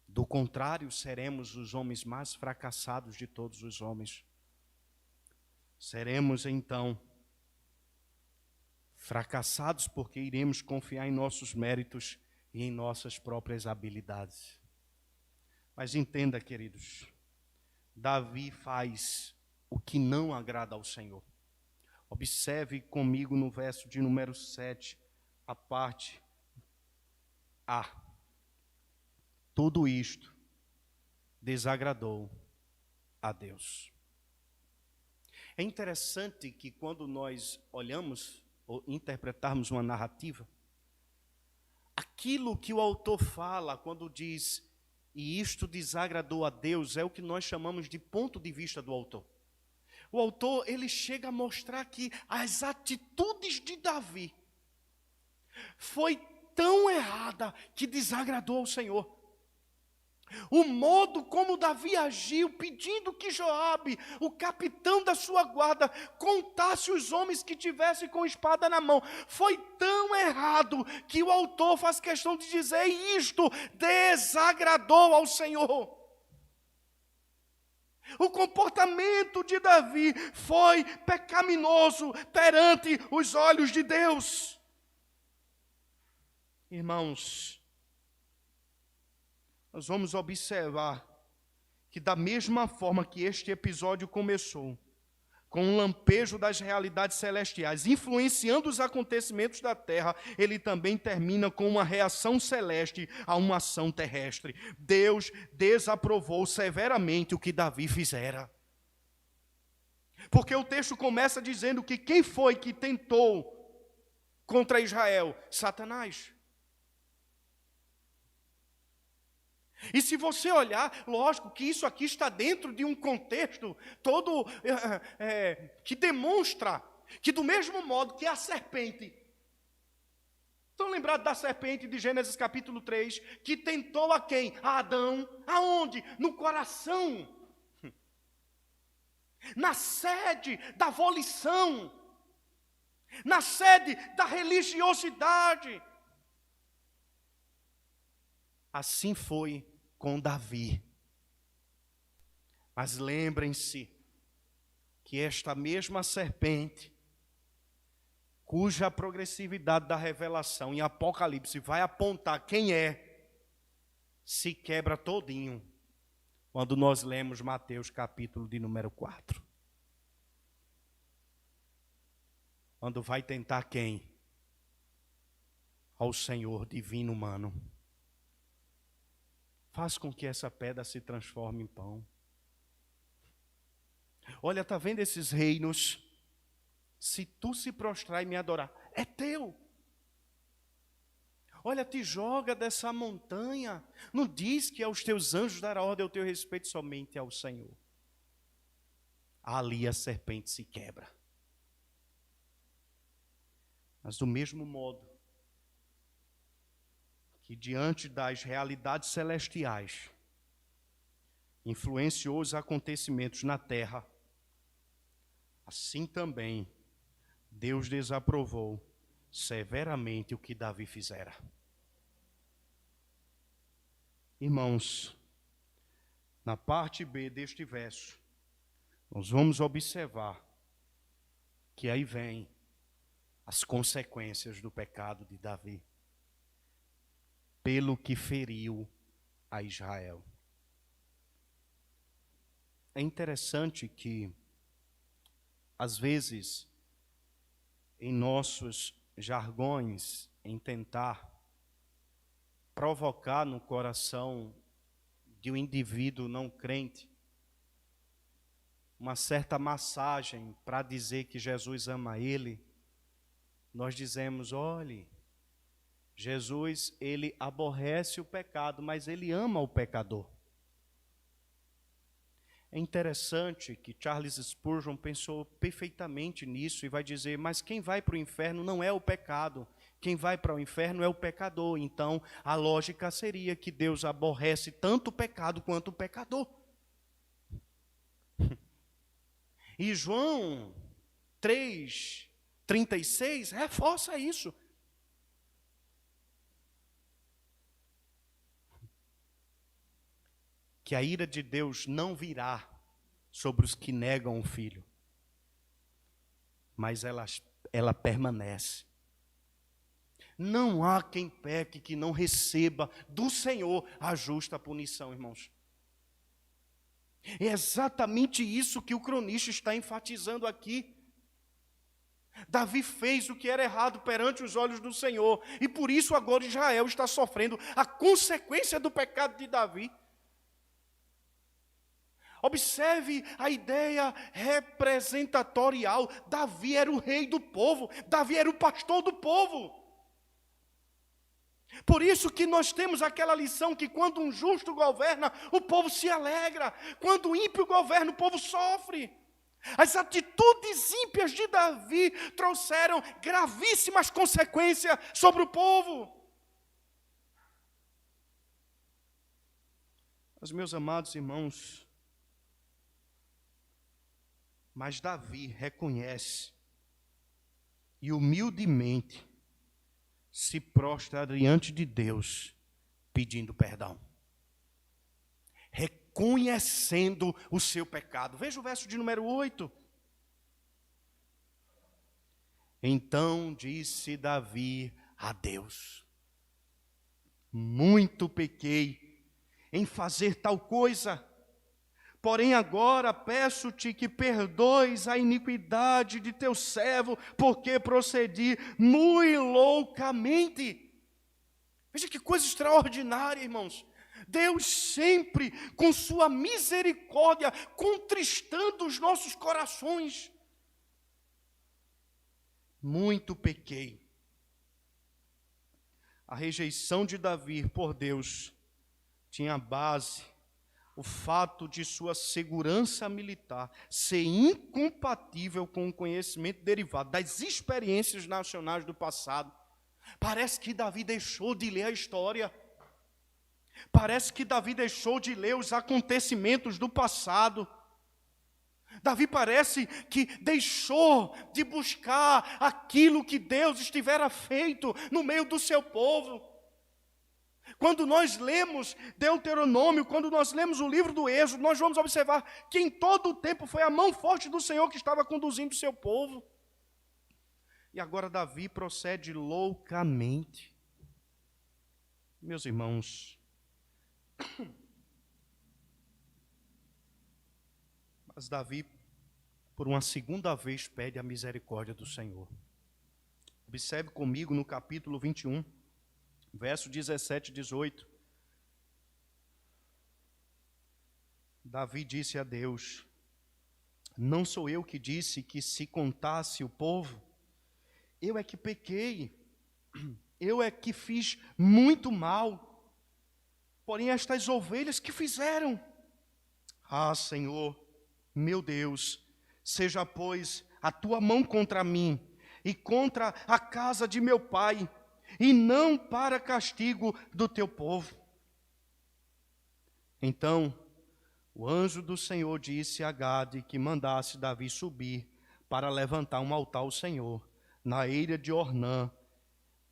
Do contrário, seremos os homens mais fracassados de todos os homens. Seremos então fracassados porque iremos confiar em nossos méritos e em nossas próprias habilidades. Mas entenda, queridos, Davi faz o que não agrada ao Senhor. Observe comigo no verso de número 7, a parte A. Tudo isto desagradou a Deus. É interessante que quando nós olhamos ou interpretarmos uma narrativa, aquilo que o autor fala quando diz, e isto desagradou a Deus, é o que nós chamamos de ponto de vista do autor. O autor, ele chega a mostrar que as atitudes de Davi foi tão errada que desagradou ao Senhor. O modo como Davi agiu, pedindo que Joabe, o capitão da sua guarda, contasse os homens que tivessem com espada na mão, foi tão errado que o autor faz questão de dizer, isto desagradou ao Senhor. O comportamento de Davi foi pecaminoso perante os olhos de Deus. Irmãos, nós vamos observar que da mesma forma que este episódio começou, com um lampejo das realidades celestiais, influenciando os acontecimentos da terra, ele também termina com uma reação celeste a uma ação terrestre. Deus desaprovou severamente o que Davi fizera. Porque o texto começa dizendo que quem foi que tentou contra Israel? Satanás. E se você olhar, lógico que isso aqui está dentro de um contexto todo que demonstra que do mesmo modo que a serpente, estão lembrados da serpente de Gênesis capítulo 3, que tentou a quem? A Adão. Aonde? No coração. Na sede da volição. Na sede da religiosidade. Assim foi com Davi. Mas lembrem-se que esta mesma serpente, cuja progressividade da revelação em Apocalipse vai apontar quem é, se quebra todinho quando nós lemos Mateus capítulo de número 4. Quando vai tentar quem? Ao Senhor divino humano. Faz com que essa pedra se transforme em pão. Olha, está vendo esses reinos? Se tu se prostrar e me adorar, é teu. Olha, te joga dessa montanha. Não diz que aos teus anjos dará ordem ao teu respeito, somente ao Senhor. Ali a serpente se quebra. Mas do mesmo modo que diante das realidades celestiais influenciou os acontecimentos na terra, assim também Deus desaprovou severamente o que Davi fizera. Irmãos, na parte B deste verso, nós vamos observar que aí vem as consequências do pecado de Davi, pelo que feriu a Israel. É interessante que, às vezes, em nossos jargões, em tentar provocar no coração de um indivíduo não crente uma certa massagem para dizer que Jesus ama ele, nós dizemos: olhe, Jesus, ele aborrece o pecado, mas ele ama o pecador. É interessante que Charles Spurgeon pensou perfeitamente nisso e vai dizer: mas quem vai para o inferno não é o pecado, quem vai para o inferno é o pecador. Então, a lógica seria que Deus aborrece tanto o pecado quanto o pecador. E João 3:36 reforça isso. Que a ira de Deus não virá sobre os que negam o Filho, mas ela permanece. Não há quem peque que não receba do Senhor a justa punição, irmãos. É exatamente isso que o cronista está enfatizando aqui. Davi fez o que era errado perante os olhos do Senhor, e por isso agora Israel está sofrendo a consequência do pecado de Davi. Observe a ideia representatorial. Davi era o rei do povo, Davi era o pastor do povo. Por isso que nós temos aquela lição que quando um justo governa, o povo se alegra. Quando o ímpio governa, o povo sofre. As atitudes ímpias de Davi trouxeram gravíssimas consequências sobre o povo. Mas, meus amados irmãos, mas Davi reconhece e humildemente se prostra diante de Deus pedindo perdão. conhecendo o seu pecado. Veja o verso de número 8. Então disse Davi a Deus: muito pequei em fazer tal coisa, porém agora peço-te que perdoes a iniquidade de teu servo, porque procedi muito loucamente. Veja que coisa extraordinária, irmãos. Deus sempre, com sua misericórdia, contristando os nossos corações. Muito pequei. A rejeição de Davi por Deus tinha base o fato de sua segurança militar ser incompatível com o conhecimento derivado das experiências nacionais do passado. Parece que Davi deixou de ler a história. Parece que Davi deixou de ler os acontecimentos do passado. Davi parece que deixou de buscar aquilo que Deus estivera feito no meio do seu povo. Quando nós lemos Deuteronômio, quando nós lemos o livro do Êxodo, nós vamos observar que em todo o tempo foi a mão forte do Senhor que estava conduzindo o seu povo. E agora Davi procede loucamente. Meus irmãos, mas Davi, por uma segunda vez, pede a misericórdia do Senhor. Observe comigo no capítulo 21, verso 17 e 18. Davi disse a Deus: não sou eu que disse que se contasse o povo? Eu é que pequei, eu é que fiz muito mal, porém estas ovelhas que fizeram? Ah, Senhor, meu Deus, seja pois a tua mão contra mim e contra a casa de meu pai, e não para castigo do teu povo. Então o anjo do Senhor disse a Gade que mandasse Davi subir para levantar um altar ao Senhor na eira de Ornã,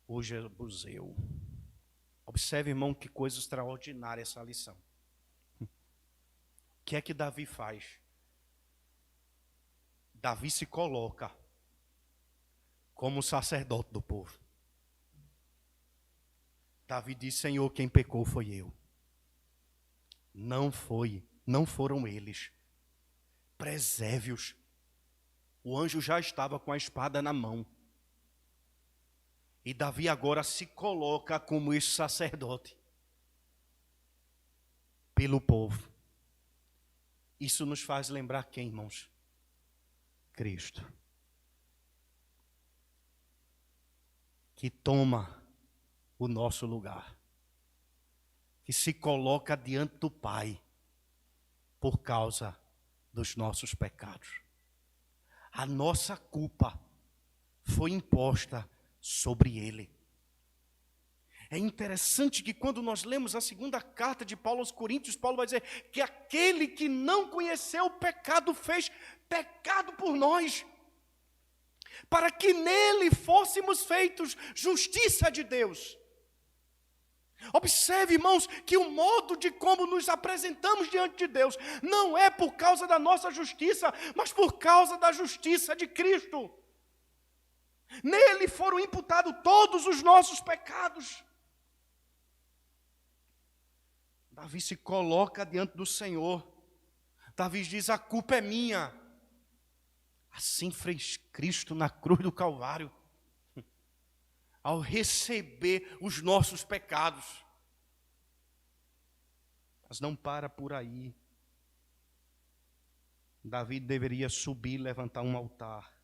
o Jebuseu. Observe, irmão, que coisa extraordinária essa lição. O que é que Davi faz? Davi se coloca como sacerdote do povo. Davi diz: Senhor, quem pecou foi eu. Não foram eles. Preserve-os. O anjo já estava com a espada na mão. E Davi agora se coloca como esse sacerdote pelo povo. Isso nos faz lembrar quem, irmãos? Cristo. Que toma o nosso lugar. Que se coloca diante do Pai por causa dos nossos pecados. A nossa culpa foi imposta sobre ele. É interessante que quando nós lemos a segunda carta de Paulo aos Coríntios, Paulo vai dizer que aquele que não conheceu o pecado fez pecado por nós, para que nele fôssemos feitos justiça de Deus. Observe, irmãos, que o modo de como nos apresentamos diante de Deus não é por causa da nossa justiça, mas por causa da justiça de Cristo. Nele foram imputados todos os nossos pecados. Davi se coloca diante do Senhor. Davi diz: a culpa é minha. Assim fez Cristo na cruz do Calvário, ao receber os nossos pecados. Mas não para por aí. Davi deveria subir e levantar um altar.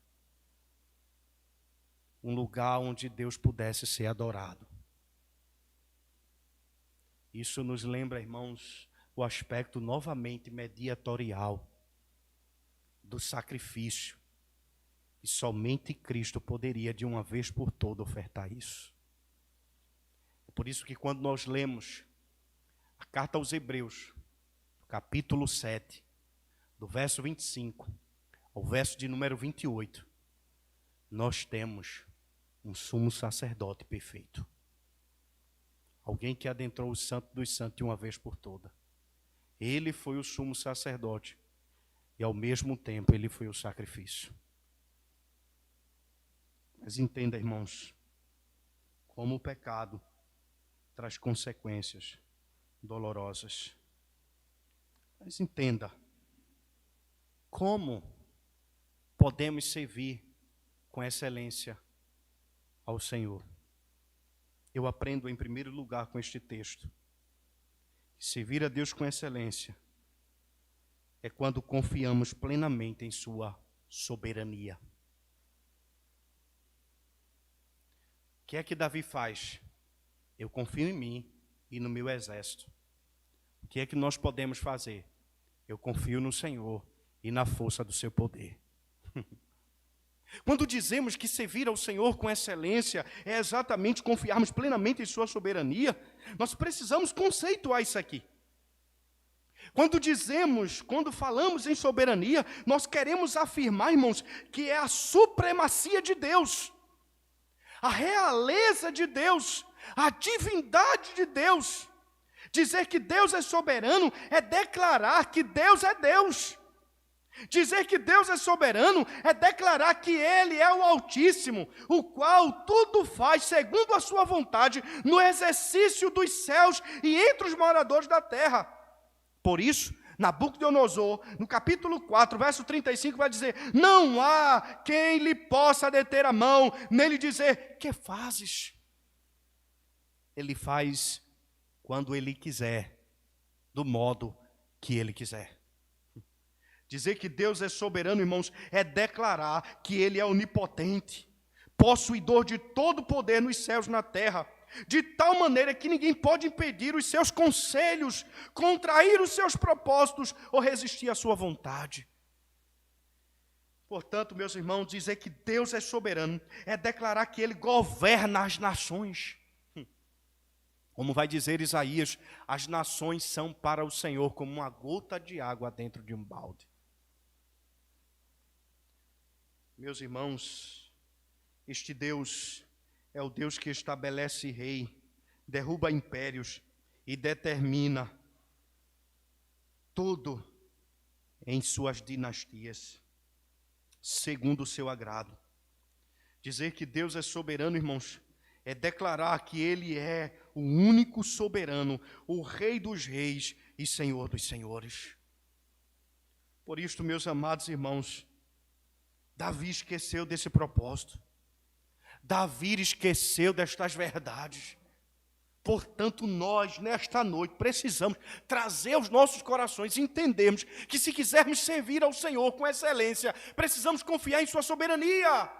Um lugar onde Deus pudesse ser adorado. Isso nos lembra, irmãos, o aspecto novamente mediatorial do sacrifício. E somente Cristo poderia de uma vez por todas ofertar isso. É por isso que quando nós lemos a carta aos Hebreus, capítulo 7, do verso 25 ao verso de número 28, nós temos um sumo sacerdote perfeito. Alguém que adentrou o santo dos santos de uma vez por toda. Ele foi o sumo sacerdote e, ao mesmo tempo, ele foi o sacrifício. Mas entenda, irmãos, como o pecado traz consequências dolorosas. Mas entenda, como podemos servir com excelência ao Senhor. Eu aprendo em primeiro lugar com este texto. Servir a Deus com excelência é quando confiamos plenamente em sua soberania. O que é que Davi faz? Eu confio em mim e no meu exército. O que é que nós podemos fazer? Eu confio no Senhor e na força do seu poder. Quando dizemos que servir ao Senhor com excelência é exatamente confiarmos plenamente em sua soberania, nós precisamos conceituar isso aqui. Quando falamos em soberania, nós queremos afirmar, irmãos, que é a supremacia de Deus, a realeza de Deus, a divindade de Deus. Dizer que Deus é soberano é declarar que Deus é Deus. Dizer que Deus é soberano é declarar que Ele é o Altíssimo, o qual tudo faz segundo a sua vontade no exercício dos céus e entre os moradores da terra. Por isso, Nabucodonosor, no capítulo 4, verso 35, vai dizer: não há quem lhe possa deter a mão, nem lhe dizer: que fazes? Ele faz quando Ele quiser, do modo que Ele quiser. Dizer que Deus é soberano, irmãos, é declarar que Ele é onipotente, possuidor de todo o poder nos céus e na terra, de tal maneira que ninguém pode impedir os seus conselhos, contrair os seus propósitos ou resistir à sua vontade. Portanto, meus irmãos, dizer que Deus é soberano é declarar que Ele governa as nações. Como vai dizer Isaías, as nações são para o Senhor como uma gota de água dentro de um balde. Meus irmãos, este Deus é o Deus que estabelece rei, derruba impérios e determina tudo em suas dinastias, segundo o seu agrado. Dizer que Deus é soberano, irmãos, é declarar que Ele é o único soberano, o Rei dos reis e Senhor dos senhores. Por isto, meus amados irmãos, Davi esqueceu desse propósito. Davi esqueceu destas verdades. Portanto, nós, nesta noite, precisamos trazer aos nossos corações e entendermos que se quisermos servir ao Senhor com excelência, precisamos confiar em sua soberania.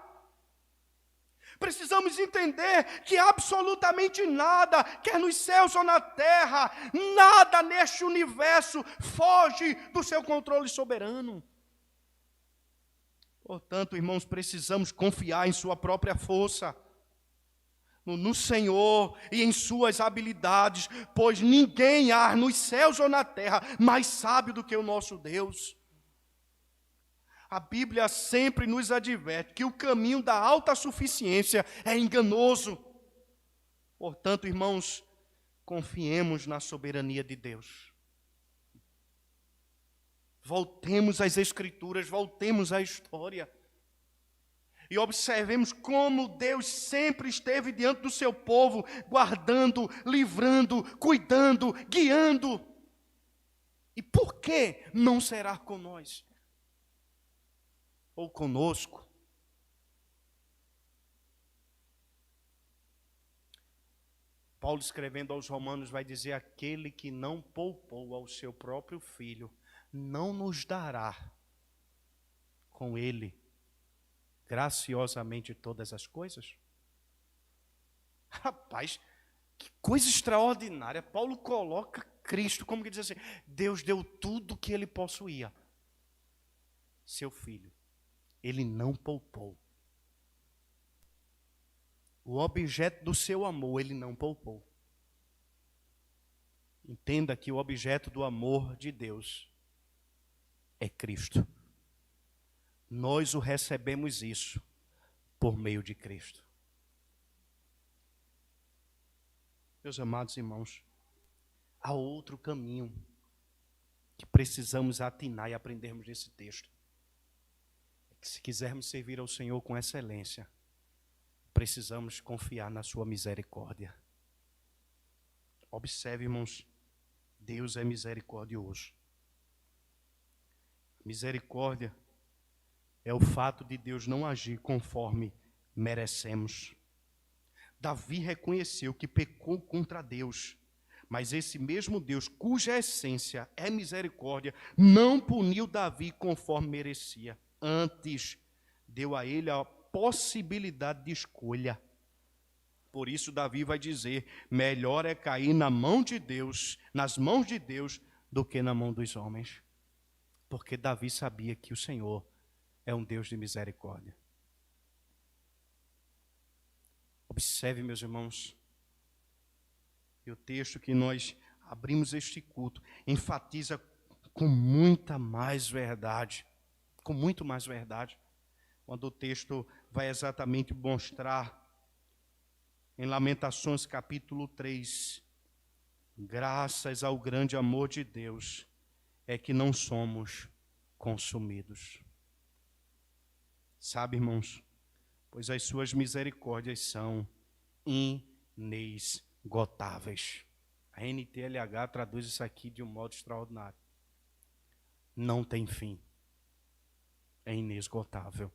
Precisamos entender que absolutamente nada, quer nos céus ou na terra, nada neste universo foge do seu controle soberano. Portanto, irmãos, precisamos confiar em sua própria força, no Senhor e em suas habilidades, pois ninguém há nos céus ou na terra mais sábio do que o nosso Deus. A Bíblia sempre nos adverte que o caminho da autossuficiência é enganoso. Portanto, irmãos, confiemos na soberania de Deus. Voltemos às Escrituras, voltemos à história. E observemos como Deus sempre esteve diante do seu povo, guardando, livrando, cuidando, guiando. E por que não será com nós? Ou conosco? Paulo, escrevendo aos Romanos, vai dizer: aquele que não poupou ao seu próprio filho, não nos dará com ele graciosamente todas as coisas? Rapaz, que coisa extraordinária. Paulo coloca Cristo, como que diz assim, Deus deu tudo que ele possuía. Seu filho, ele não poupou. O objeto do seu amor, ele não poupou. Entenda que o objeto do amor de Deus é Cristo. Nós o recebemos isso por meio de Cristo. Meus amados irmãos, há outro caminho. que precisamos atinar e aprendermos nesse texto é que, se quisermos servir ao Senhor com excelência, precisamos confiar na sua misericórdia. Observe, irmãos, Deus é misericordioso. Misericórdia é o fato de Deus não agir conforme merecemos. Davi reconheceu que pecou contra Deus, mas esse mesmo Deus, cuja essência é misericórdia, não puniu Davi conforme merecia. Antes, deu a ele a possibilidade de escolha. Por isso, Davi vai dizer: melhor é cair na mão de Deus, nas mãos de Deus, do que na mão dos homens. Porque Davi sabia que o Senhor é um Deus de misericórdia. Observe, meus irmãos, e o texto que nós abrimos este culto enfatiza com muita mais verdade, com muito mais verdade, quando o texto vai exatamente mostrar em Lamentações capítulo 3, graças ao grande amor de Deus é que não somos consumidos. Sabe, irmãos, pois as suas misericórdias são inesgotáveis. A NTLH traduz isso aqui de um modo extraordinário. Não tem fim. É inesgotável.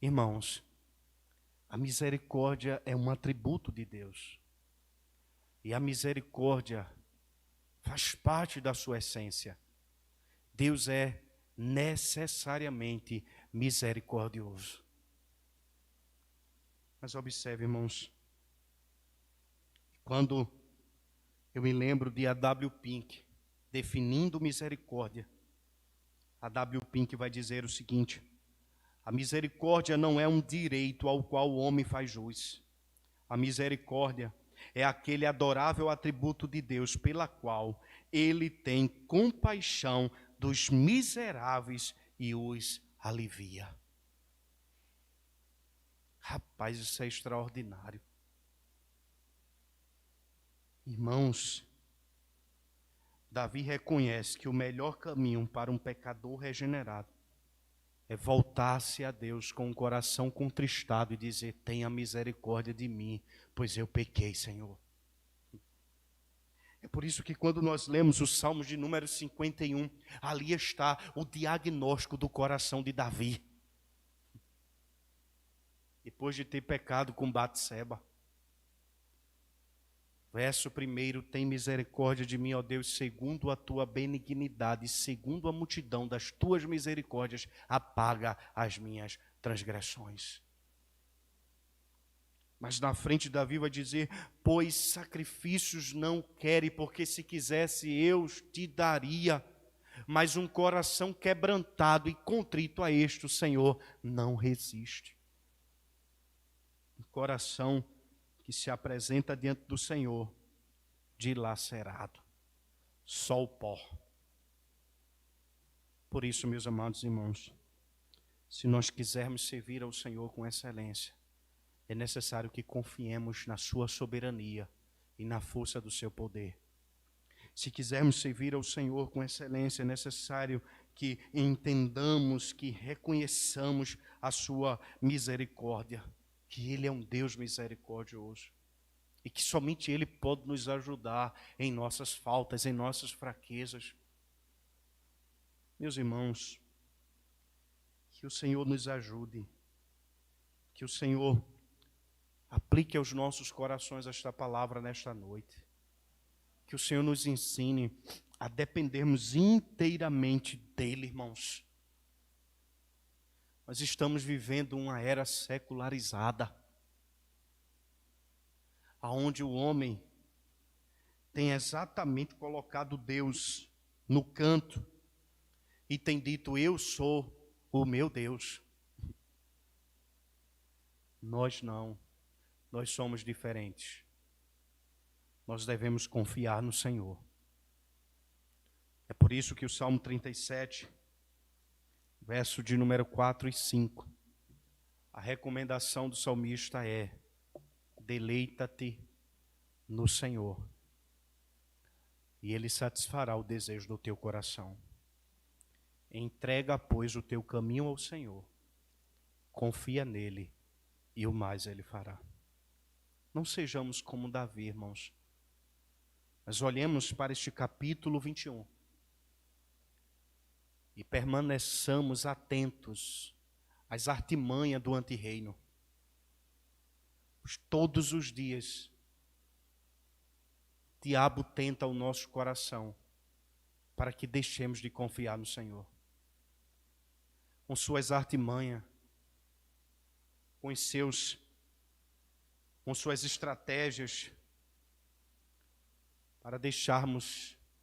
Irmãos, a misericórdia é um atributo de Deus. E a misericórdia faz parte da sua essência. Deus é necessariamente misericordioso. Mas observe, irmãos, quando eu me lembro de A.W. Pink definindo misericórdia, A.W. Pink vai dizer o seguinte: a misericórdia não é um direito ao qual o homem faz jus. A misericórdia é aquele adorável atributo de Deus pela qual ele tem compaixão dos miseráveis e os alivia. Rapaz, isso é extraordinário. Irmãos, Davi reconhece que o melhor caminho para um pecador regenerado é voltar-se a Deus com o coração contristado e dizer: tenha misericórdia de mim, pois eu pequei, Senhor. É por isso que quando nós lemos os Salmos de número 51, ali está o diagnóstico do coração de Davi. Depois de ter pecado com Batseba. Verso 1: tem misericórdia de mim, ó Deus, segundo a tua benignidade, segundo a multidão das tuas misericórdias, apaga as minhas transgressões. Mas na frente Davi vai dizer: pois sacrifícios não quere, porque se quisesse eu te daria, mas um coração quebrantado e contrito a este o Senhor não resiste. Um coração que se apresenta diante do Senhor dilacerado, só o pó. Por isso, meus amados irmãos, se nós quisermos servir ao Senhor com excelência, é necessário que confiemos na sua soberania e na força do seu poder. Se quisermos servir ao Senhor com excelência, é necessário que entendamos, que reconheçamos a sua misericórdia, que Ele é um Deus misericordioso e que somente Ele pode nos ajudar em nossas faltas, em nossas fraquezas. Meus irmãos, que o Senhor nos ajude, que o Senhor aplique aos nossos corações esta palavra nesta noite, que o Senhor nos ensine a dependermos inteiramente dEle, irmãos. Nós estamos vivendo uma era secularizada, aonde o homem tem exatamente colocado Deus no canto e tem dito: eu sou o meu Deus. Nós não, nós somos diferentes. Nós devemos confiar no Senhor. É por isso que o Salmo 37, verso de número 4 e 5, a recomendação do salmista é: deleita-te no Senhor, e Ele satisfará o desejo do teu coração. Entrega, pois, o teu caminho ao Senhor, confia nele, e o mais Ele fará. Não sejamos como Davi, irmãos, mas olhemos para este capítulo 21 e permaneçamos atentos às artimanhas do antirreino. Pois todos os dias, o diabo tenta o nosso coração para que deixemos de confiar no Senhor. Com suas artimanhas, com suas estratégias,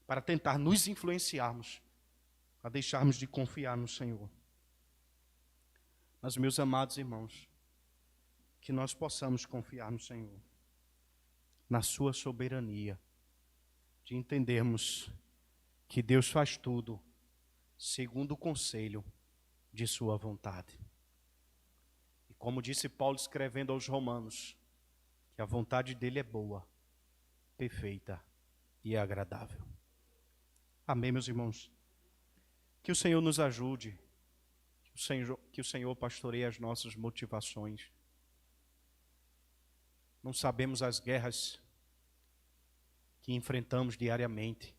para tentar nos influenciarmos, a deixarmos de confiar no Senhor. Mas, meus amados irmãos, que nós possamos confiar no Senhor, na sua soberania, de entendermos que Deus faz tudo segundo o conselho de sua vontade. E como disse Paulo escrevendo aos Romanos, que a vontade dele é boa, perfeita e agradável. Amém, meus irmãos? Que o Senhor nos ajude, que o Senhor pastoreie as nossas motivações. Não sabemos as guerras que enfrentamos diariamente.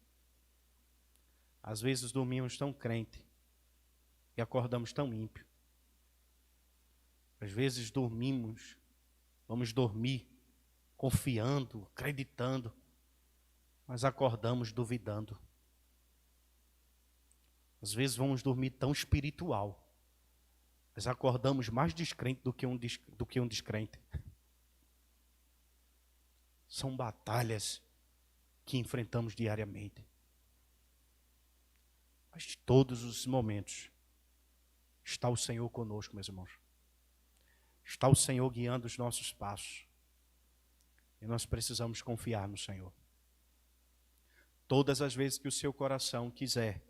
Às vezes dormimos tão crente e acordamos tão ímpio. Às vezes vamos dormir confiando, acreditando, mas acordamos duvidando. Às vezes vamos dormir tão espiritual, mas acordamos mais descrente do que um descrente. São batalhas que enfrentamos diariamente. Mas todos os momentos está o Senhor conosco, meus irmãos. Está o Senhor guiando os nossos passos. E nós precisamos confiar no Senhor. Todas as vezes que o seu coração quiser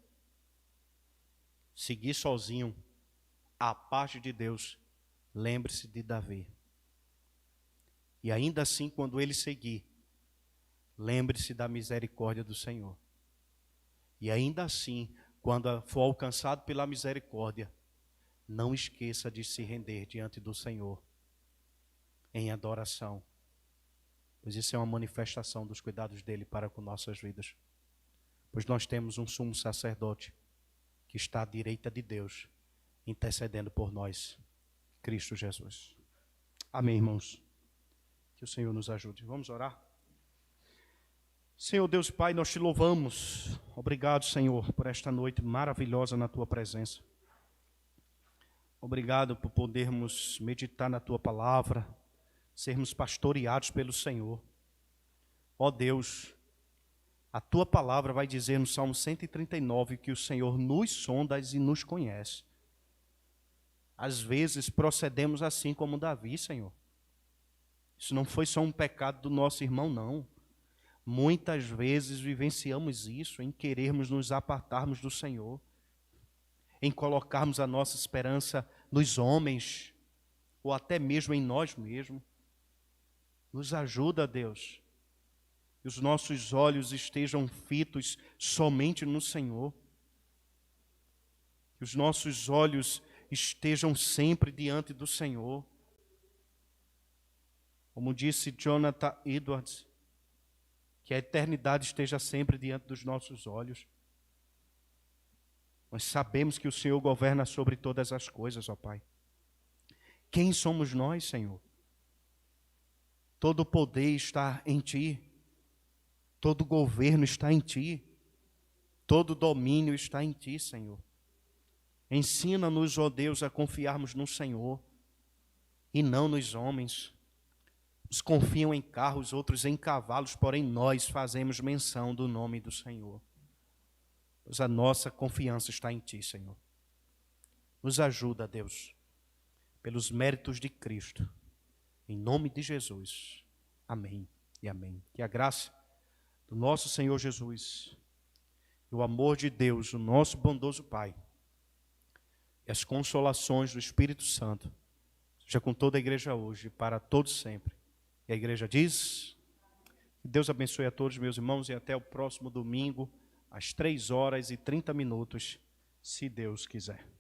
seguir sozinho a parte de Deus, lembre-se de Davi. E ainda assim, quando ele seguir, lembre-se da misericórdia do Senhor. E ainda assim, quando for alcançado pela misericórdia, não esqueça de se render diante do Senhor em adoração, pois isso é uma manifestação dos cuidados dele para com nossas vidas. Pois nós temos um sumo sacerdote que está à direita de Deus, intercedendo por nós, Cristo Jesus. Amém, irmãos? Que o Senhor nos ajude. Vamos orar? Senhor Deus Pai, nós te louvamos. Obrigado, Senhor, por esta noite maravilhosa na tua presença. Obrigado por podermos meditar na tua palavra, sermos pastoreados pelo Senhor. Ó Deus, a tua palavra vai dizer no Salmo 139 que o Senhor nos sonda e nos conhece. Às vezes procedemos assim como Davi, Senhor. Isso não foi só um pecado do nosso irmão, não. Muitas vezes vivenciamos isso em querermos nos apartarmos do Senhor, em colocarmos a nossa esperança nos homens, ou até mesmo em nós mesmos. Nos ajuda, Deus, que os nossos olhos estejam fitos somente no Senhor, que os nossos olhos estejam sempre diante do Senhor. Como disse Jonathan Edwards, que a eternidade esteja sempre diante dos nossos olhos. Nós sabemos que o Senhor governa sobre todas as coisas, ó Pai. Quem somos nós, Senhor? Todo o poder está em Ti. Todo o governo está em Ti. Todo o domínio está em Ti, Senhor. Ensina-nos, ó Deus, a confiarmos no Senhor e não nos homens. Uns confiam em carros, outros em cavalos, porém nós fazemos menção do nome do Senhor. Pois a nossa confiança está em Ti, Senhor. Nos ajuda, Deus, pelos méritos de Cristo. Em nome de Jesus. Amém e amém. Que a graça do nosso Senhor Jesus, e o amor de Deus, o nosso bondoso Pai, e as consolações do Espírito Santo, seja com toda a igreja hoje, para todos sempre. E a igreja diz... Deus abençoe a todos, meus irmãos, e até o próximo domingo, às 3h30, se Deus quiser.